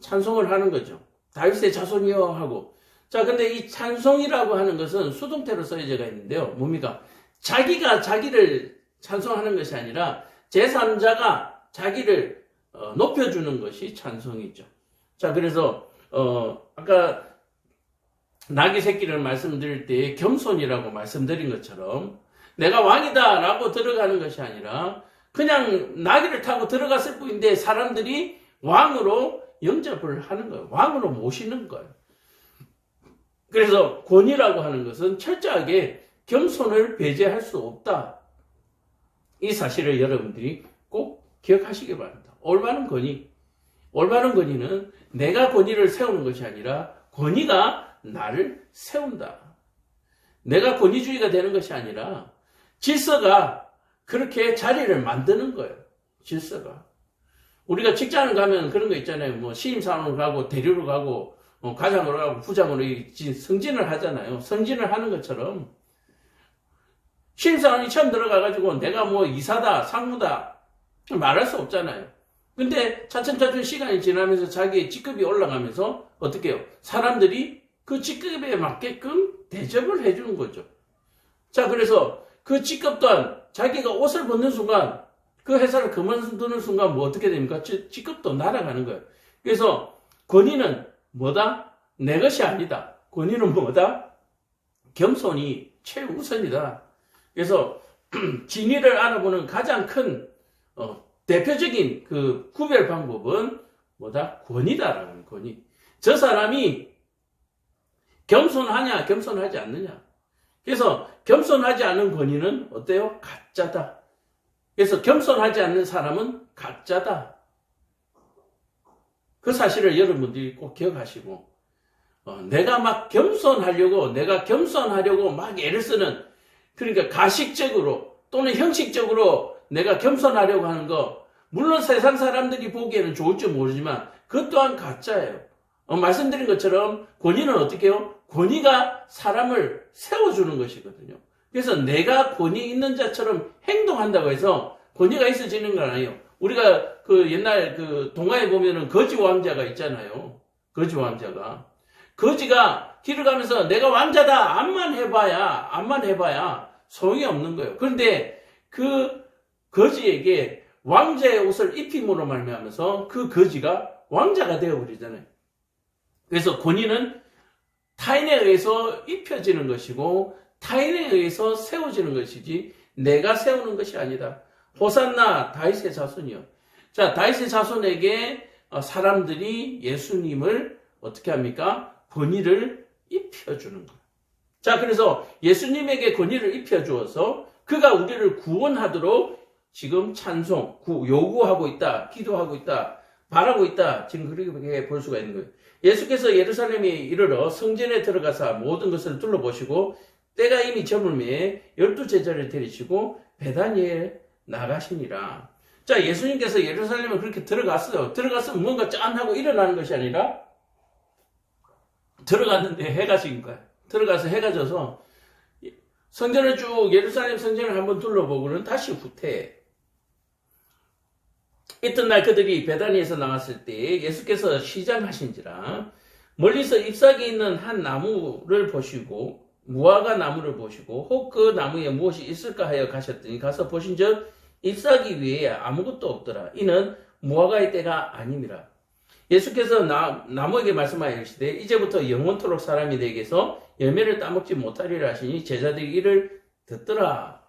찬송을 하는 거죠. 다윗의 자손이여 하고. 자, 근데 이 찬송이라고 하는 것은 수동태로 써져가 있는데요. 뭡니까? 자기가 자기를 찬송하는 것이 아니라 제3자가 자기를 높여주는 것이 찬송이죠. 자, 그래서 아까 나귀 새끼를 말씀드릴 때 겸손이라고 말씀드린 것처럼 내가 왕이다 라고 들어가는 것이 아니라 그냥 나귀를 타고 들어갔을 뿐인데 사람들이 왕으로 영접을 하는 거예요. 왕으로 모시는 거예요. 그래서 권위라고 하는 것은 철저하게 겸손을 배제할 수 없다. 이 사실을 여러분들이 꼭 기억하시기 바랍니다. 올바른 권위는 내가 권위를 세우는 것이 아니라 권위가 나를 세운다. 내가 권위주의가 되는 것이 아니라 질서가 그렇게 자리를 만드는 거예요. 질서가. 우리가 직장을 가면 그런 거 있잖아요. 뭐 신입사원으로 가고 대리로 가고 과장으로 가고 부장으로 승진을 하잖아요. 승진을 하는 것처럼 신입사원이 처음 들어가가지고 내가 뭐 이사다, 상무다 말할 수 없잖아요. 근데 차츰차츰 시간이 지나면서 자기의 직급이 올라가면서 어떻게 해요? 사람들이 그 직급에 맞게끔 대접을 해주는 거죠. 자, 그래서 그 직급 또한 자기가 옷을 벗는 순간 그 회사를 그만두는 순간 뭐 어떻게 됩니까? 직급도 날아가는 거예요. 그래서 권위는 뭐다? 내 것이 아니다. 권위는 뭐다? 겸손이 최우선이다. 그래서 진위를 알아보는 가장 큰 대표적인 그 구별 방법은 뭐다? 권위다라는 권위. 저 사람이 겸손하냐, 겸손하지 않느냐. 그래서 겸손하지 않은 권위는 어때요? 가짜다. 그래서 겸손하지 않는 사람은 가짜다. 그 사실을 여러분들이 꼭 기억하시고 내가 막 겸손하려고 막 애를 쓰는 그러니까 가식적으로 또는 형식적으로 내가 겸손하려고 하는 거 물론 세상 사람들이 보기에는 좋을지 모르지만 그것 또한 가짜예요. 말씀드린 것처럼 권위는 어떻게 해요? 권위가 사람을 세워주는 것이거든요. 그래서 내가 권위 있는 자처럼 행동한다고 해서 권위가 있어지는 건 아니에요. 우리가 그 옛날 그 동화에 보면은 거지 왕자가 있잖아요. 거지 왕자가. 거지가 길을 가면서 내가 왕자다! 암만 해봐야 소용이 없는 거예요. 그런데 그 거지에게 왕자의 옷을 입힘으로 말미암아서 그 거지가 왕자가 되어버리잖아요. 그래서 권위는 타인에 의해서 입혀지는 것이고 타인에 의해서 세워지는 것이지 내가 세우는 것이 아니다. 호산나 다윗의 자손이요. 자, 다윗의 자손에게 사람들이 예수님을 어떻게 합니까? 권위를 입혀주는 거예요. 자, 그래서 예수님에게 권위를 입혀주어서 그가 우리를 구원하도록 지금 찬송, 요구하고 있다, 기도하고 있다, 바라고 있다. 지금 그렇게 볼 수가 있는 거예요. 예수께서 예루살렘에 이르러 성전에 들어가사 모든 것을 둘러보시고 때가 이미 저물매 12제자를 데리시고 베다니에 나가시니라. 자, 예수님께서 예루살렘에 그렇게 들어갔어요. 들어가서 뭔가 짠하고 일어나는 것이 아니라 들어갔는데 해가 진 거야. 들어가서 해가 져서 성전을 쭉 예루살렘 성전을 한번 둘러보고는 다시 후퇴해. 이튿날 그들이 베다니에서 나왔을 때 예수께서 시장하신지라 멀리서 잎사귀 있는 한 나무를 보시고 무화과 나무를 보시고 혹 그 나무에 무엇이 있을까 하여 가셨더니 가서 보신즉 잎사귀 위에 아무것도 없더라. 이는 무화과의 때가 아님이라. 예수께서 나무에게 말씀하여 이르시되 이제부터 영원토록 사람이 내게서 열매를 따먹지 못하리라 하시니 제자들이 이를 듣더라.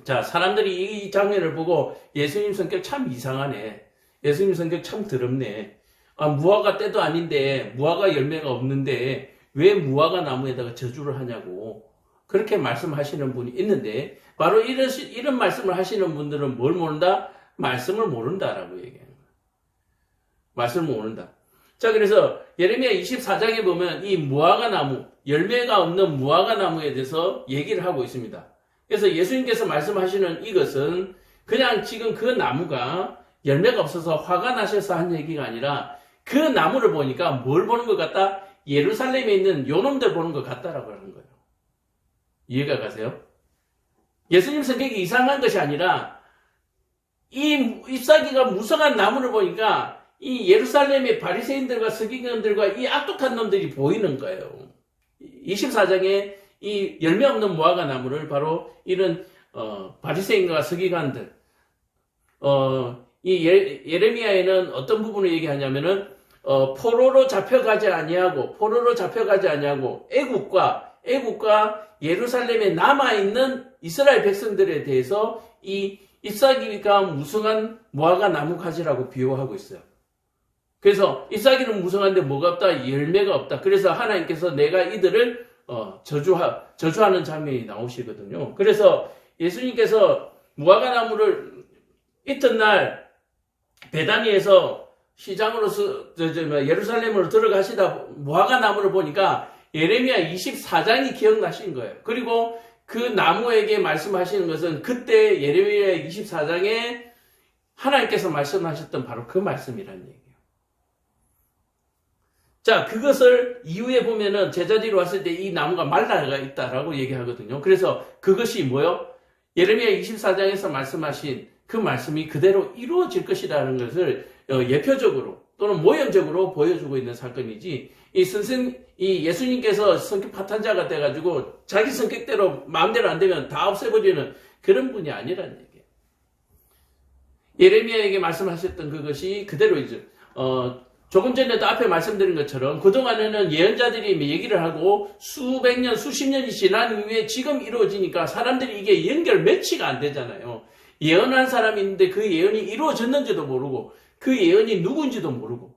자, 사람들이 이 장면을 보고 예수님 성격 참 이상하네. 예수님 성격 참 더럽네. 무화과 때도 아닌데 무화과 열매가 없는데 왜 무화과 나무에다가 저주를 하냐고 그렇게 말씀하시는 분이 있는데 바로 이런 말씀을 하시는 분들은 뭘 모른다? 말씀을 모른다라고 얘기해요. 말씀을 모른다. 자, 그래서 예레미야 24장에 보면 이 무화과 나무, 열매가 없는 무화과 나무에 대해서 얘기를 하고 있습니다. 그래서 예수님께서 말씀하시는 이것은 그냥 지금 그 나무가 열매가 없어서 화가 나셔서 한 얘기가 아니라 그 나무를 보니까 뭘 보는 것 같다? 예루살렘에 있는 요놈들 보는 것 같다라고 하는 거예요. 이해가 가세요? 예수님 성격이 이상한 것이 아니라 이 잎사귀가 무성한 나무를 보니까 이 예루살렘의 바리새인들과 서기관들과 이 악독한 놈들이 보이는 거예요. 24장에 이 열매 없는 무화과 나무를 바로 이런 바리새인과 서기관들, 이 예레미야에는 어떤 부분을 얘기하냐면은 포로로 잡혀가지 아니하고 애국과 예루살렘에 남아있는 이스라엘 백성들에 대해서 이 잎사귀가 무성한 무화과 나무 가지라고 비유하고 있어요. 그래서 잎사귀는 무성한데 뭐가 없다? 열매가 없다. 그래서 하나님께서 내가 이들을 저주하는 장면이 나오시거든요. 그래서 예수님께서 무화과 나무를 이튿날 베다니에서 시장으로서 예루살렘으로 들어가시다 무화과 나무를 보니까 예레미야 24장이 기억나신 거예요. 그리고 그 나무에게 말씀하시는 것은 그때 예레미야 24장에 하나님께서 말씀하셨던 바로 그 말씀이라는 얘기예요. 자, 그것을 이후에 보면은 제자들이 왔을 때 이 나무가 말라가 있다라고 얘기하거든요. 그래서 그것이 뭐요? 예레미야 24장에서 말씀하신 그 말씀이 그대로 이루어질 것이라는 것을 예표적으로 또는 모형적으로 보여주고 있는 사건이지, 이 예수님께서 성격 파탄자가 돼가지고 자기 성격대로 마음대로 안 되면 다 없애버리는 그런 분이 아니라는 얘기예요. 예레미야에게 말씀하셨던 그것이 그대로 이제, 조금 전에도 앞에 말씀드린 것처럼 그동안에는 예언자들이 얘기를 하고 수백 년, 수십 년이 지난 이후에 지금 이루어지니까 사람들이 이게 연결 매치가 안 되잖아요. 예언한 사람이 있는데 그 예언이 이루어졌는지도 모르고 그 예언이 누구인지도 모르고.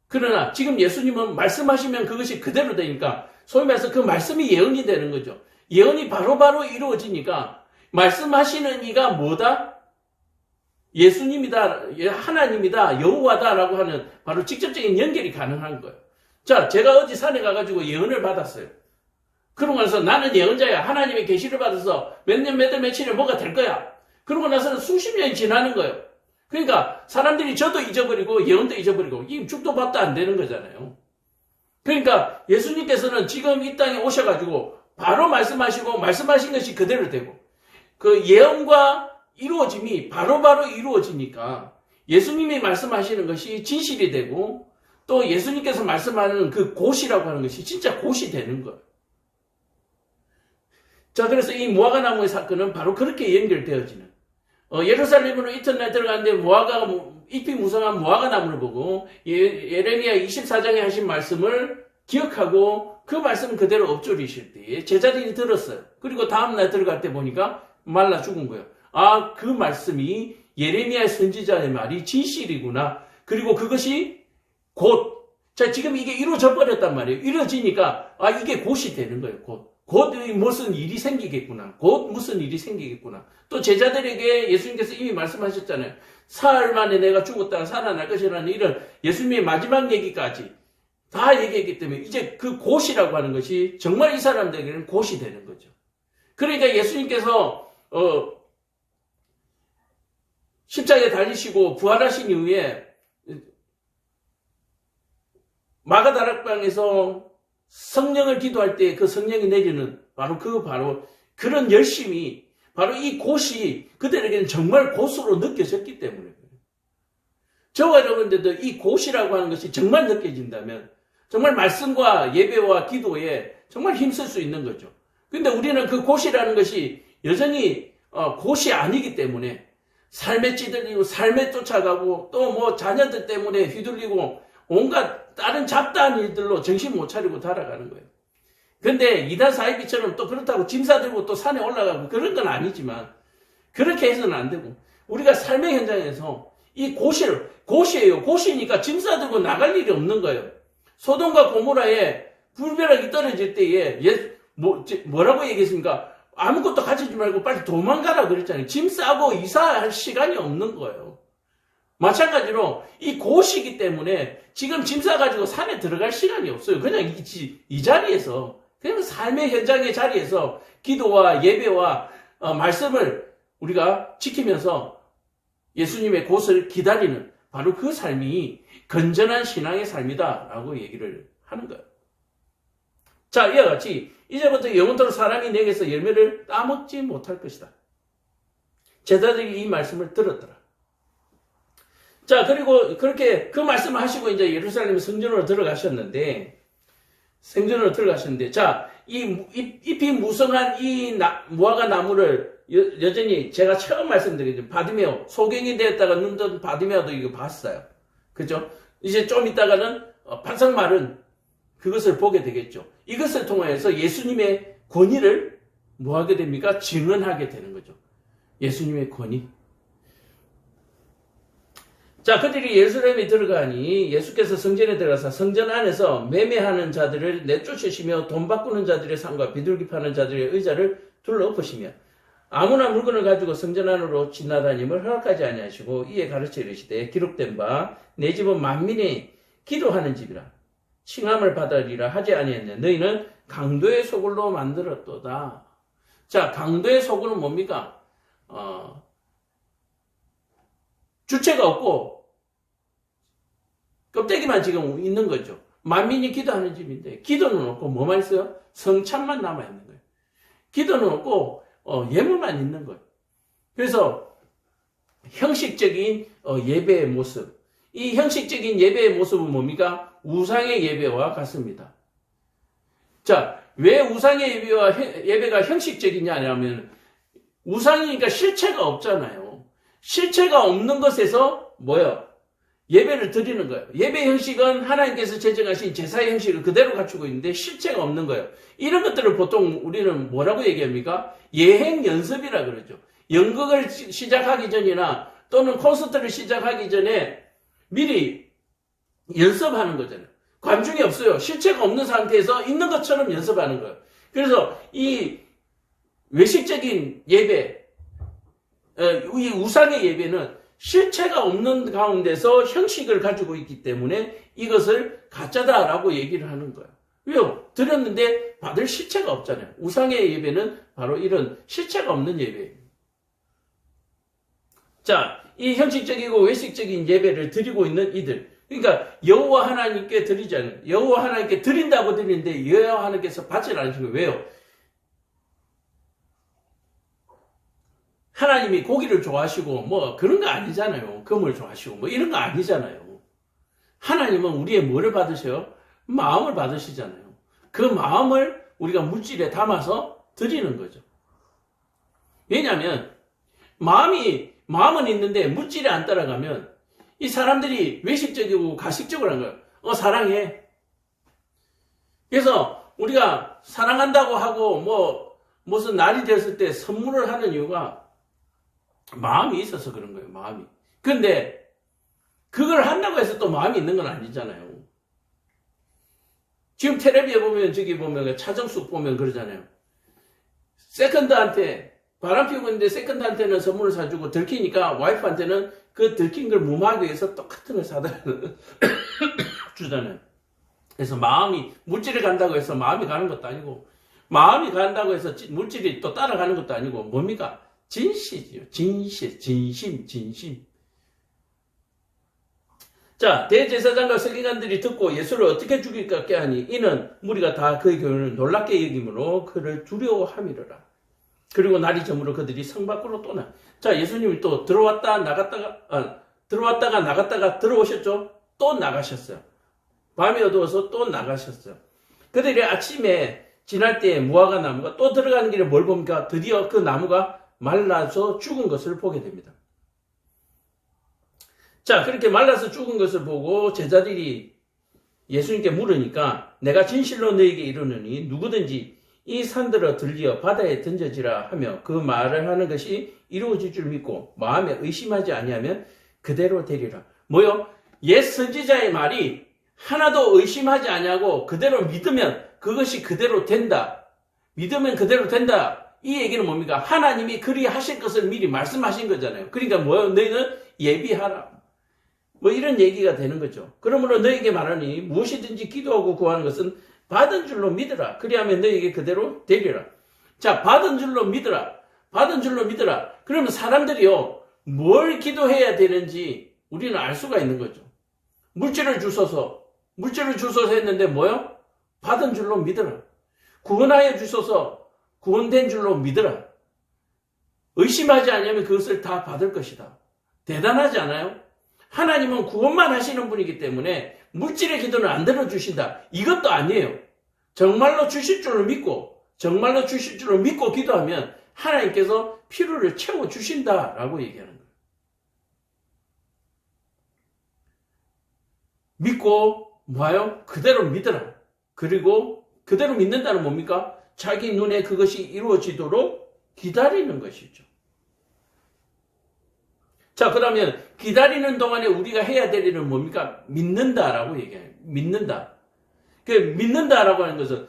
그러나 지금 예수님은 말씀하시면 그것이 그대로 되니까 소위 말해서 그 말씀이 예언이 되는 거죠. 예언이 바로바로 이루어지니까 말씀하시는 이가 뭐다? 예수님이다, 하나님이다, 여호와다라고 하는 바로 직접적인 연결이 가능한 거예요. 자, 제가 어제 산에 가가지고 예언을 받았어요. 그러고 나서 나는 예언자야. 하나님의 계시를 받아서 몇 년, 몇 월, 며칠에 뭐가 될 거야. 그러고 나서는 수십 년이 지나는 거예요. 그러니까 사람들이 저도 잊어버리고 예언도 잊어버리고 이 죽도 밥도 안 되는 거잖아요. 그러니까 예수님께서는 지금 이 땅에 오셔가지고 바로 말씀하시고 말씀하신 것이 그대로 되고 그 예언과 이루어짐이 바로바로 이루어지니까 예수님이 말씀하시는 것이 진실이 되고 또 예수님께서 말씀하는 그 곧이라고 하는 것이 진짜 곧이 되는 거예요. 자, 그래서 이 무화과 나무의 사건은 바로 그렇게 연결되어지는, 예루살렘으로 이튿날 들어갔는데 잎이 무성한 무화과 나무를 보고 예레미야 24장에 하신 말씀을 기억하고 그 말씀 그대로 엎조리실 때에 제자들이 들었어요. 그리고 다음날 들어갈 때 보니까 말라 죽은 거예요. 아, 그 말씀이 예레미야 선지자의 말이 진실이구나. 그리고 그것이 곧, 자, 지금 이게 이루어져 버렸단 말이에요. 이루어지니까, 아, 이게 곧이 되는 거예요, 곧. 곧 무슨 일이 생기겠구나. 곧 무슨 일이 생기겠구나. 또 제자들에게 예수님께서 이미 말씀하셨잖아요. 사흘 만에 내가 죽었다가 살아날 것이라는 이런 예수님의 마지막 얘기까지 다 얘기했기 때문에 이제 그 곧이라고 하는 것이 정말 이 사람들에게는 곧이 되는 거죠. 그러니까 예수님께서, 십자가에 달리시고 부활하신 이후에 마가다락방에서 성령을 기도할 때 그 성령이 내리는 바로 그런 열심이 바로 이 곧이 그들에게는 정말 곧으로 느껴졌기 때문에 저와 여러분들도 이 곧이라고 하는 것이 정말 느껴진다면 정말 말씀과 예배와 기도에 정말 힘쓸 수 있는 거죠. 근데 우리는 그 곧이라는 것이 여전히 곧이 아니기 때문에 삶에 찌들리고 삶에 쫓아가고 또 뭐 자녀들 때문에 휘둘리고 온갖 다른 잡다한 일들로 정신 못 차리고 살아가는 거예요. 근데 이단 사이비처럼 또 그렇다고 짐 싸들고 또 산에 올라가고 그런 건 아니지만 그렇게 해서는 안 되고 우리가 삶의 현장에서 이 곧이에요. 곧이니까 짐 싸들고 나갈 일이 없는 거예요. 소돔과 고모라에 불벼락이 떨어질 때에 뭐라고 얘기했습니까? 아무것도 가지지 말고 빨리 도망가라 그랬잖아요. 짐 싸고 이사할 시간이 없는 거예요. 마찬가지로 이 곧이기 때문에 지금 짐 싸가지고 산에 들어갈 시간이 없어요. 그냥 이 자리에서 그냥 삶의 현장의 자리에서 기도와 예배와 말씀을 우리가 지키면서 예수님의 곧을 기다리는 바로 그 삶이 건전한 신앙의 삶이다라고 얘기를 하는 거예요. 자, 이와 같이 이제부터 영원토록 사람이 내게서 열매를 따먹지 못할 것이다. 제자들이 이 말씀을 들었더라. 자, 그리고 그렇게 그 말씀을 하시고 이제 예루살렘 성전으로 들어가셨는데, 자, 이 잎이 무성한 이 무화과 나무를 여전히 제가 처음 말씀드린 바디메오, 소경이 되었다가 눈 뜬 바디메오도 이거 봤어요. 그죠? 이제 좀 있다가는 반석 마른 그것을 보게 되겠죠. 이것을 통하여서 예수님의 권위를 뭐 하게 됩니까? 증언하게 되는 거죠. 예수님의 권위. 자, 그들이 예루살렘에 들어가니 예수께서 성전에 들어가서 성전 안에서 매매하는 자들을 내쫓으시며 돈 바꾸는 자들의 상과 비둘기 파는 자들의 의자를 둘러엎으시며 아무나 물건을 가지고 성전 안으로 지나다님을 허락하지 아니하시고 이에 가르쳐 이르시되 기록된 바 내 집은 만민이 기도하는 집이라 칭함을 받으리라 하지 아니했냐. 너희는 강도의 소굴로 만들었도다. 자, 강도의 소굴은 뭡니까? 주체가 없고 껍데기만 지금 있는 거죠. 만민이 기도하는 집인데 기도는 없고 뭐만 있어요? 성찬만 남아있는 거예요. 기도는 없고 예물만 있는 거예요. 그래서 형식적인 예배의 모습, 이 형식적인 예배의 모습은 뭡니까? 우상의 예배와 같습니다. 자, 왜 우상의 예배가 형식적이냐 하면 우상이니까 실체가 없잖아요. 실체가 없는 것에서 뭐요? 예배를 드리는 거예요. 예배 형식은 하나님께서 제정하신 제사의 형식을 그대로 갖추고 있는데 실체가 없는 거예요. 이런 것들을 보통 우리는 뭐라고 얘기합니까? 예행 연습이라 그러죠. 연극을 시작하기 전이나 또는 콘서트를 시작하기 전에 미리 연습하는 거잖아요. 관중이 없어요. 실체가 없는 상태에서 있는 것처럼 연습하는 거예요. 그래서 이 외식적인 예배, 이 우상의 예배는 실체가 없는 가운데서 형식을 가지고 있기 때문에 이것을 가짜다라고 얘기를 하는 거예요. 왜요? 드렸는데 받을 실체가 없잖아요. 우상의 예배는 바로 이런 실체가 없는 예배예요. 자, 이 형식적이고 외식적인 예배를 드리고 있는 이들. 그러니까 여호와 하나님께 드리잖아요. 여호와 하나님께 드린다고 드리는데 여호와 하나님께서 받지 않으시는 거예요. 왜요? 하나님이 고기를 좋아하시고 뭐 그런 거 아니잖아요. 금을 좋아하시고 뭐 이런 거 아니잖아요. 하나님은 우리의 뭐를 받으셔요? 마음을 받으시잖아요. 그 마음을 우리가 물질에 담아서 드리는 거죠. 왜냐하면 마음은 있는데 물질이 안 따라가면 이 사람들이 외식적이고 가식적으로 한 거예요. 사랑해. 그래서 우리가 사랑한다고 하고 뭐 무슨 날이 됐을 때 선물을 하는 이유가 마음이 있어서 그런 거예요. 마음이. 근데 그걸 한다고 해서 또 마음이 있는 건 아니잖아요. 지금 텔레비에 보면 저기 보면 차정숙 보면 그러잖아요. 세컨드한테 바람 피우고 있는데 세컨드한테는 선물을 사주고 들키니까 와이프한테는 그 들킨 걸 무마하기 위해서 똑같은 걸 사다 주잖아요. 그래서 마음이 물질이 간다고 해서 마음이 가는 것도 아니고 마음이 간다고 해서 물질이 또 따라가는 것도 아니고 뭡니까? 진실이요. 진심. 자, 대제사장과 서기관들이 듣고 예수를 어떻게 죽일까 하니 이는 무리가 다 그의 교훈을 놀랍게 여김으로 그를 두려워함이로라. 그리고 날이 저물어 그들이 성 밖으로 또 자, 예수님이 또 들어왔다가 나갔다가 들어오셨죠? 또 나가셨어요. 밤이 어두워서 또 나가셨어요. 그들이 아침에 지날 때 무화과 나무가 또 들어가는 길에 뭘 봅니까? 드디어 그 나무가 말라서 죽은 것을 보게 됩니다. 자, 그렇게 말라서 죽은 것을 보고 제자들이 예수님께 물으니까 내가 진실로 너에게 이르노니 누구든지 이 산들어 들리어 바다에 던져지라 하며 그 말을 하는 것이 이루어질 줄 믿고 마음에 의심하지 아니하면 그대로 되리라. 뭐요? 옛 선지자의 말이 하나도 의심하지 아니하고 그대로 믿으면 그것이 그대로 된다. 믿으면 그대로 된다. 이 얘기는 뭡니까? 하나님이 그리 하실 것을 미리 말씀하신 거잖아요. 그러니까 뭐요? 너희는 예비하라. 뭐 이런 얘기가 되는 거죠. 그러므로 너에게 말하니 무엇이든지 기도하고 구하는 것은 받은 줄로 믿으라. 그리하면 너에게 그대로 되리라. 자, 받은 줄로 믿으라. 받은 줄로 믿으라. 그러면 사람들이요, 뭘 기도해야 되는지 우리는 알 수가 있는 거죠. 물질을 주소서 했는데 뭐요? 받은 줄로 믿어라. 구원하여 주소서 구원된 줄로 믿어라. 의심하지 않으면 그것을 다 받을 것이다. 대단하지 않아요? 하나님은 구원만 하시는 분이기 때문에 물질의 기도는 안 들어주신다. 이것도 아니에요. 정말로 주실 줄로 믿고 기도하면 하나님께서 필요를 채워주신다라고 얘기하는 거예요. 믿고 뭐예요? 그대로 믿어라. 그리고 그대로 믿는다는 뭡니까? 자기 눈에 그것이 이루어지도록 기다리는 것이죠. 자, 그러면 기다리는 동안에 우리가 해야 될 일은 뭡니까? 믿는다라고 얘기해요. 믿는다. 그 믿는다라고 하는 것은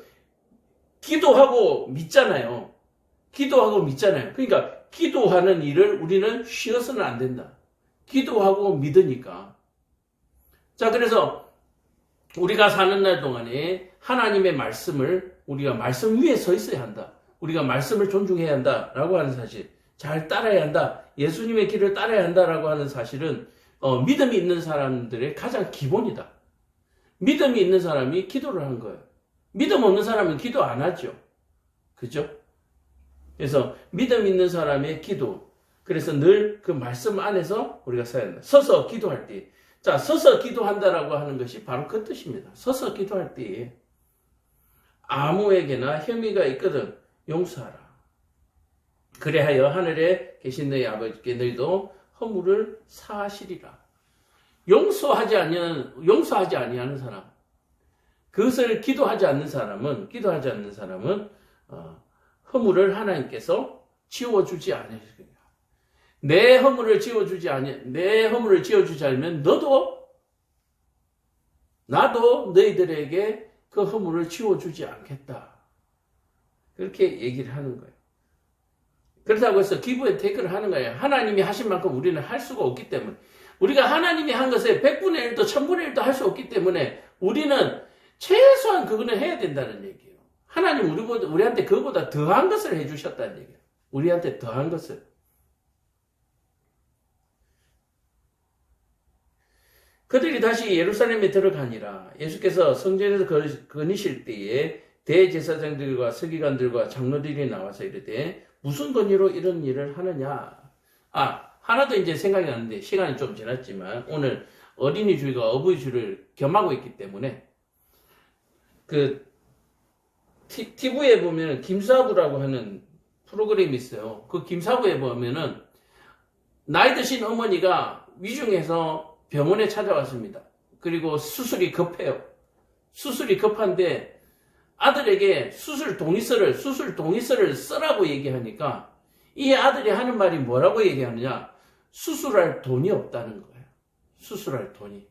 기도하고 믿잖아요. 그러니까 기도하는 일을 우리는 쉬어서는 안 된다. 기도하고 믿으니까. 자, 그래서 우리가 사는 날 동안에 하나님의 말씀을 우리가 말씀 위에 서 있어야 한다. 우리가 말씀을 존중해야 한다라고 하는 사실. 잘 따라야 한다. 예수님의 길을 따라야 한다라고 하는 사실은 믿음이 있는 사람들의 가장 기본이다. 믿음이 있는 사람이 기도를 하는 거예요. 믿음 없는 사람은 기도 안 하죠. 그죠? 그래서 믿음 있는 사람의 기도. 그래서 늘 그 말씀 안에서 우리가 써야 한다. 서서 기도할 때. 자, 서서 기도한다라고 하는 것이 바로 그 뜻입니다. 서서 기도할 때에 아무에게나 혐의가 있거든 용서하라. 그래하여 하늘에 계신 너희 아버지께 너희도 허물을 사하시리라. 용서하지 아니하는 사람, 그것을 기도하지 않는 사람은 허물을 하나님께서 지워주지 않으시리라. 내 허물을 지워주지 않으면 나도 너희들에게 그 허물을 지워주지 않겠다. 그렇게 얘기를 하는 거예요. 그렇다고 해서 기브 앤 테이크를 하는 거예요. 하나님이 하신 만큼 우리는 할 수가 없기 때문에. 우리가 하나님이 한 것에 100분의 1도 1000분의 1도 할 수 없기 때문에 우리는 최소한 그거는 해야 된다는 얘기예요. 하나님 우리한테 그거보다 더한 것을 해주셨다는 얘기예요. 우리한테 더한 것을. 그들이 다시 예루살렘에 들어가니라. 예수께서 성전에서 거니실 때에 대제사장들과 서기관들과 장로들이 나와서 이르되 무슨 권위로 이런 일을 하느냐. 하나 더 이제 생각이 나는데 시간이 좀 지났지만 오늘 어린이 주일과 어버이 주일을 겸하고 있기 때문에 TV에 보면 김사부라고 하는 프로그램이 있어요. 그 김사부에 보면은 나이 드신 어머니가 위중해서 병원에 찾아왔습니다. 그리고 수술이 급해요. 수술이 급한데 아들에게 수술 동의서를 쓰라고 얘기하니까 이 아들이 하는 말이 뭐라고 얘기하느냐? 수술할 돈이 없다는 거예요. 수술할 돈이.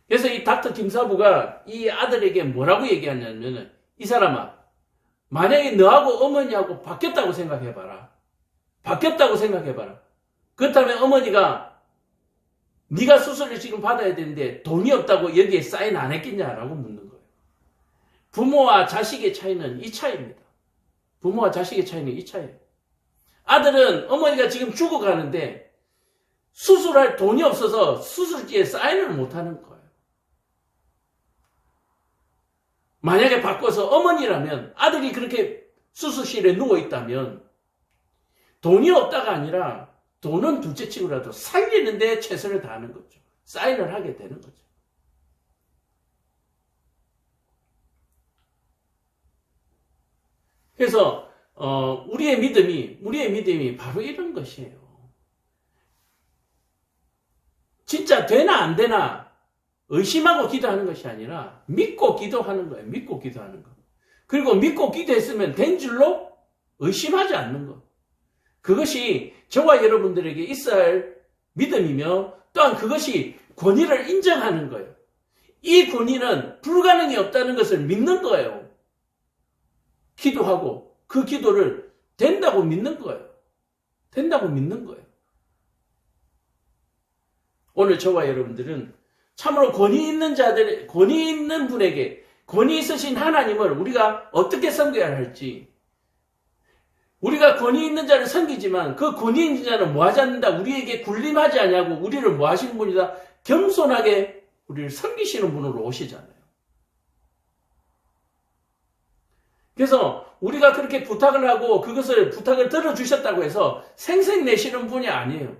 그래서 이 닥터 김사부가 이 아들에게 뭐라고 얘기하냐면 이 사람아, 만약에 너하고 어머니하고 바뀌었다고 생각해봐라. 그렇다면 어머니가 네가 수술을 지금 받아야 되는데 돈이 없다고 여기에 사인 안 했겠냐라고 묻는 거예요. 부모와 자식의 차이는 이 차이입니다. 아들은 어머니가 지금 죽어가는데 수술할 돈이 없어서 수술지에 사인을 못하는 거예요. 만약에 바꿔서 어머니라면 아들이 그렇게 수술실에 누워있다면 돈이 없다가 아니라 돈은 둘째치고라도 살리는데 최선을 다하는 거죠. 사인을 하게 되는 거죠. 그래서 우리의 믿음이 바로 이런 것이에요. 진짜 되나 안 되나 의심하고 기도하는 것이 아니라 믿고 기도하는 거예요. 그리고 믿고 기도했으면 된 줄로 의심하지 않는 것. 그것이 저와 여러분들에게 있어야 할 믿음이며 또한 그것이 권위를 인정하는 거예요. 이 권위는 불가능이 없다는 것을 믿는 거예요. 기도하고 그 기도를 된다고 믿는 거예요. 오늘 저와 여러분들은 참으로 권위 있는 분에게, 권위 있으신 하나님을 우리가 어떻게 섬겨야 할지, 우리가 권위 있는 자를 섬기지만 그 권위 있는 자는 뭐 하지 않는다? 우리에게 군림하지 않냐고 우리를 뭐 하시는 분이다? 겸손하게 우리를 섬기시는 분으로 오시잖아요. 그래서 우리가 그렇게 부탁을 하고 그것을 부탁을 들어주셨다고 해서 생색내시는 분이 아니에요.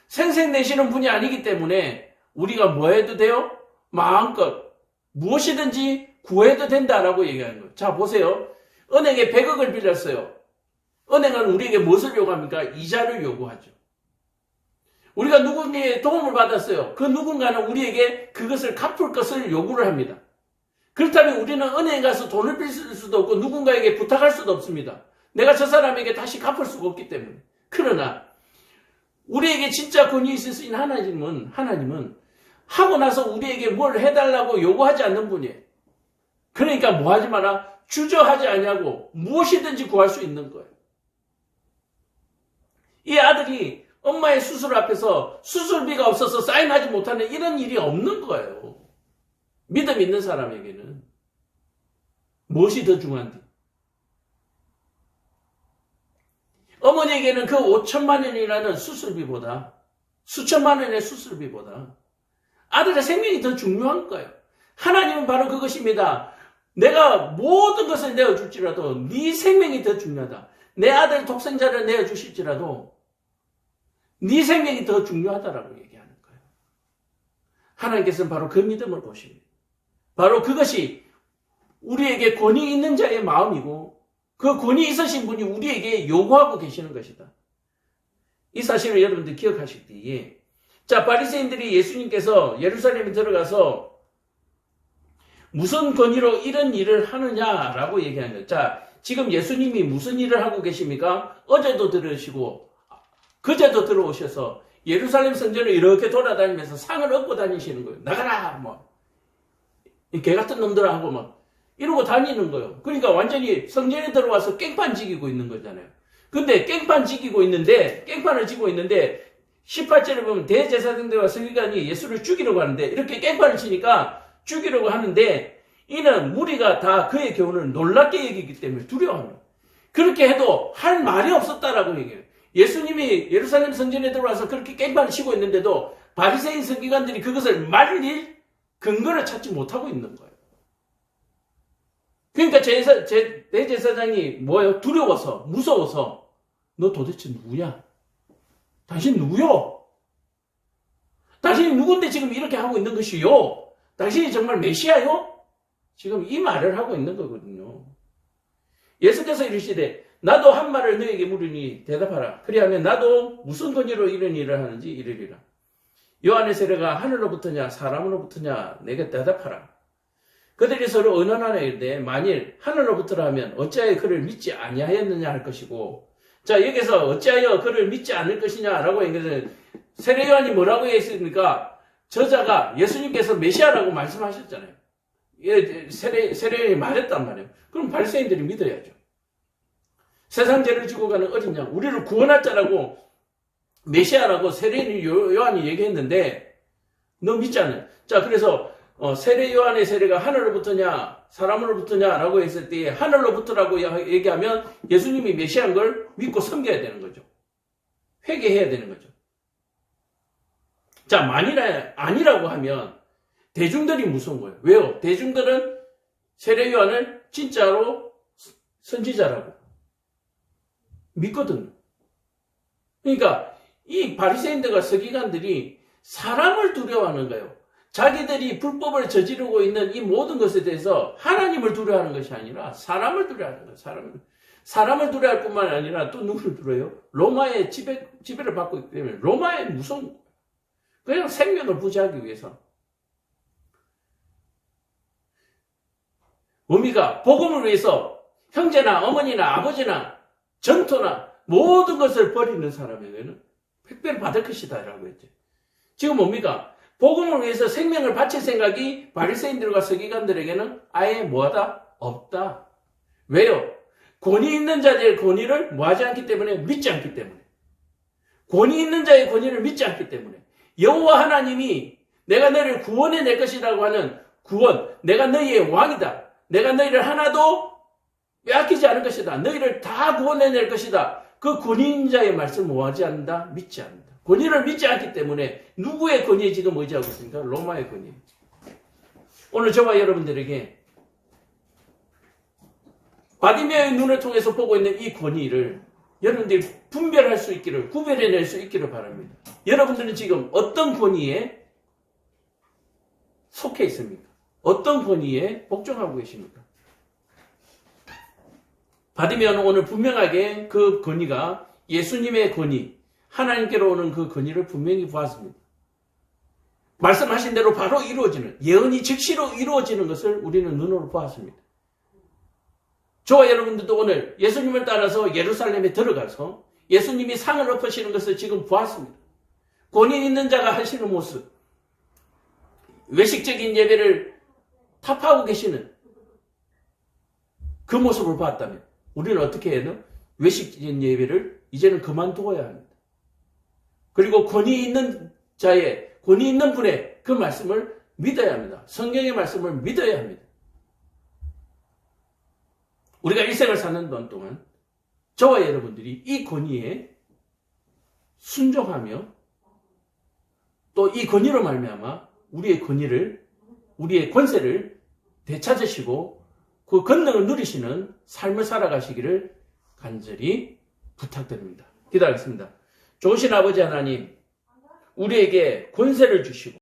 생색내시는 분이 아니기 때문에 우리가 뭐 해도 돼요? 마음껏 무엇이든지 구해도 된다라고 얘기하는 거예요. 자, 보세요. 은행에 100억을 빌렸어요. 은행은 우리에게 무엇을 요구합니까? 이자를 요구하죠. 우리가 누군가의 도움을 받았어요. 그 누군가는 우리에게 그것을 갚을 것을 요구를 합니다. 그렇다면 우리는 은행에 가서 돈을 빌릴 수도 없고 누군가에게 부탁할 수도 없습니다. 내가 저 사람에게 다시 갚을 수가 없기 때문에. 그러나 우리에게 진짜 권위 있을 수 있는 하나님은 하고 나서 우리에게 뭘 해달라고 요구하지 않는 분이에요. 그러니까 뭐 하지 마라? 주저하지 않냐고 무엇이든지 구할 수 있는 거예요. 이 아들이 엄마의 수술 앞에서 수술비가 없어서 사인하지 못하는 이런 일이 없는 거예요. 믿음 있는 사람에게는. 무엇이 더 중요한데? 어머니에게는 그 5천만 원이라는 수술비보다 수천만 원의 수술비보다 아들의 생명이 더 중요한 거예요. 하나님은 바로 그것입니다. 내가 모든 것을 내어줄지라도 네 생명이 더 중요하다. 내 아들 독생자를 내어주실지라도 네 생명이 더 중요하다라고 얘기하는 거예요. 하나님께서는 바로 그 믿음을 보십니다. 바로 그것이 우리에게 권위 있는 자의 마음이고 그 권위 있으신 분이 우리에게 요구하고 계시는 것이다. 이 사실을 여러분들 기억하실 때에 자, 바리새인들이 예수님께서 예루살렘에 들어가서 무슨 권위로 이런 일을 하느냐라고 얘기하는 거예요. 자, 지금 예수님이 무슨 일을 하고 계십니까? 어제도 들으시고 그제도 들어오셔서 예루살렘 성전을 이렇게 돌아다니면서 상을 얻고 다니시는 거예요. 나가라! 뭐. 이 개 같은 놈들하고 막 이러고 다니는 거예요. 그러니까 완전히 성전에 들어와서 깽판 지기고 있는 거잖아요. 근데 깽판을 지고 있는데 18절에 보면 대제사장들과 서기관이 예수를 죽이려고 하는데 이렇게 깽판을 치니까 죽이려고 하는데 이는 무리가 다 그의 교훈을 놀랍게 여기기 때문에 두려워합니다. 그렇게 해도 할 말이 없었다라고 얘기해요. 예수님이 예루살렘 성전에 들어와서 그렇게 깽판을 치고 있는데도 바리새인 서기관들이 그것을 말릴 근거를 찾지 못하고 있는 거예요. 그러니까 대제사장이 뭐예요? 두려워서, 무서워서 너 도대체 누구냐? 당신 누구요? 당신이 누군데 지금 이렇게 하고 있는 것이요? 당신이 정말 메시아요? 지금 이 말을 하고 있는 거거든요. 예수께서 이르시되 나도 한 말을 너에게 물으니 대답하라. 그리하면 나도 무슨 권위로 이런 일을 하는지 이르리라. 요한의 세례가 하늘로부터냐 사람으로부터냐 내게 대답하라. 그들이 서로 의논하나 이르되 만일 하늘로부터라 하면 어찌하여 그를 믿지 아니하였느냐 할 것이고 자 여기서 어찌하여 그를 믿지 않을 것이냐라고 얘기해서 세례 요한이 뭐라고 했습니까? 저자가 예수님께서 메시아라고 말씀하셨잖아요. 세례 요한이 말했단 말이에요. 그럼 바리새인들이 믿어야죠. 세상 죄를 지고 가는 어린 양 우리를 구원할 자라고 메시아라고 세례 요한이 얘기했는데 너 믿지 않아요. 자 그래서 세례 요한의 세례가 하늘로부터냐 사람으로부터냐라고 했을 때 하늘로부터라고 얘기하면 예수님이 메시아인 걸 믿고 섬겨야 되는 거죠. 회개해야 되는 거죠. 자 만일 아니라고 하면 대중들이 무서운 거예요. 왜요? 대중들은 세례 요한을 진짜로 선지자라고 믿거든요. 그러니까 이 바리새인들과 서기관들이 사람을 두려워하는 거예요. 자기들이 불법을 저지르고 있는 이 모든 것에 대해서 하나님을 두려워하는 것이 아니라 사람을 두려워하는 거예요. 사람을 두려워할 뿐만 아니라 또 누구를 두려워해요? 로마의 지배를 받고 있기 때문에 로마의 무서운 거예요. 그냥 생명을 부지하기 위해서. 뭡니까? 복음을 위해서 형제나 어머니나 아버지나 전토나 모든 것을 버리는 사람에게는 택배를 받을 것이다 라고 했죠. 지금 뭡니까? 복음을 위해서 생명을 바칠 생각이 바리새인들과 서기관들에게는 아예 뭐하다? 없다. 왜요? 권위 있는 자의 권위를 뭐하지 않기 때문에 믿지 않기 때문에 권위 있는 자의 권위를 믿지 않기 때문에 여호와 하나님이 내가 너희를 구원해낼 것이라고 하는 구원 내가 너희의 왕이다. 내가 너희를 하나도 빼앗기지 않을 것이다. 너희를 다 구원해낼 것이다. 그 권위자의 말씀을 뭐하지 않는다? 믿지 않는다. 권위를 믿지 않기 때문에 누구의 권위에 지금 의지하고 있습니까? 로마의 권위. 오늘 저와 여러분들에게 바디메어의 눈을 통해서 보고 있는 이 권위를 여러분들이 분별할 수 있기를, 구별해낼 수 있기를 바랍니다. 여러분들은 지금 어떤 권위에 속해 있습니까? 어떤 권위에 복종하고 계십니까? 바디메어는 오늘 분명하게 그 권위가 예수님의 권위, 하나님께로 오는 그 권위를 분명히 보았습니다. 말씀하신 대로 바로 이루어지는, 예언이 즉시로 이루어지는 것을 우리는 눈으로 보았습니다. 저와 여러분들도 오늘 예수님을 따라서 예루살렘에 들어가서 예수님이 상을 엎으시는 것을 지금 보았습니다. 권위 있는 자가 하시는 모습, 외식적인 예배를 타파하고 계시는 그 모습을 봤다면 우리는 어떻게 해야 되나? 외식적인 예배를 이제는 그만두어야 합니다. 그리고 권위 있는 자의, 권위 있는 분의 그 말씀을 믿어야 합니다. 성경의 말씀을 믿어야 합니다. 우리가 일생을 사는 동안 저와 여러분들이 이 권위에 순종하며 또 이 권위로 말미암아 우리의 권위를, 우리의 권세를 되찾으시고 그 권능을 누리시는 삶을 살아가시기를 간절히 부탁드립니다. 기도하겠습니다. 좋으신 아버지 하나님, 우리에게 권세를 주시고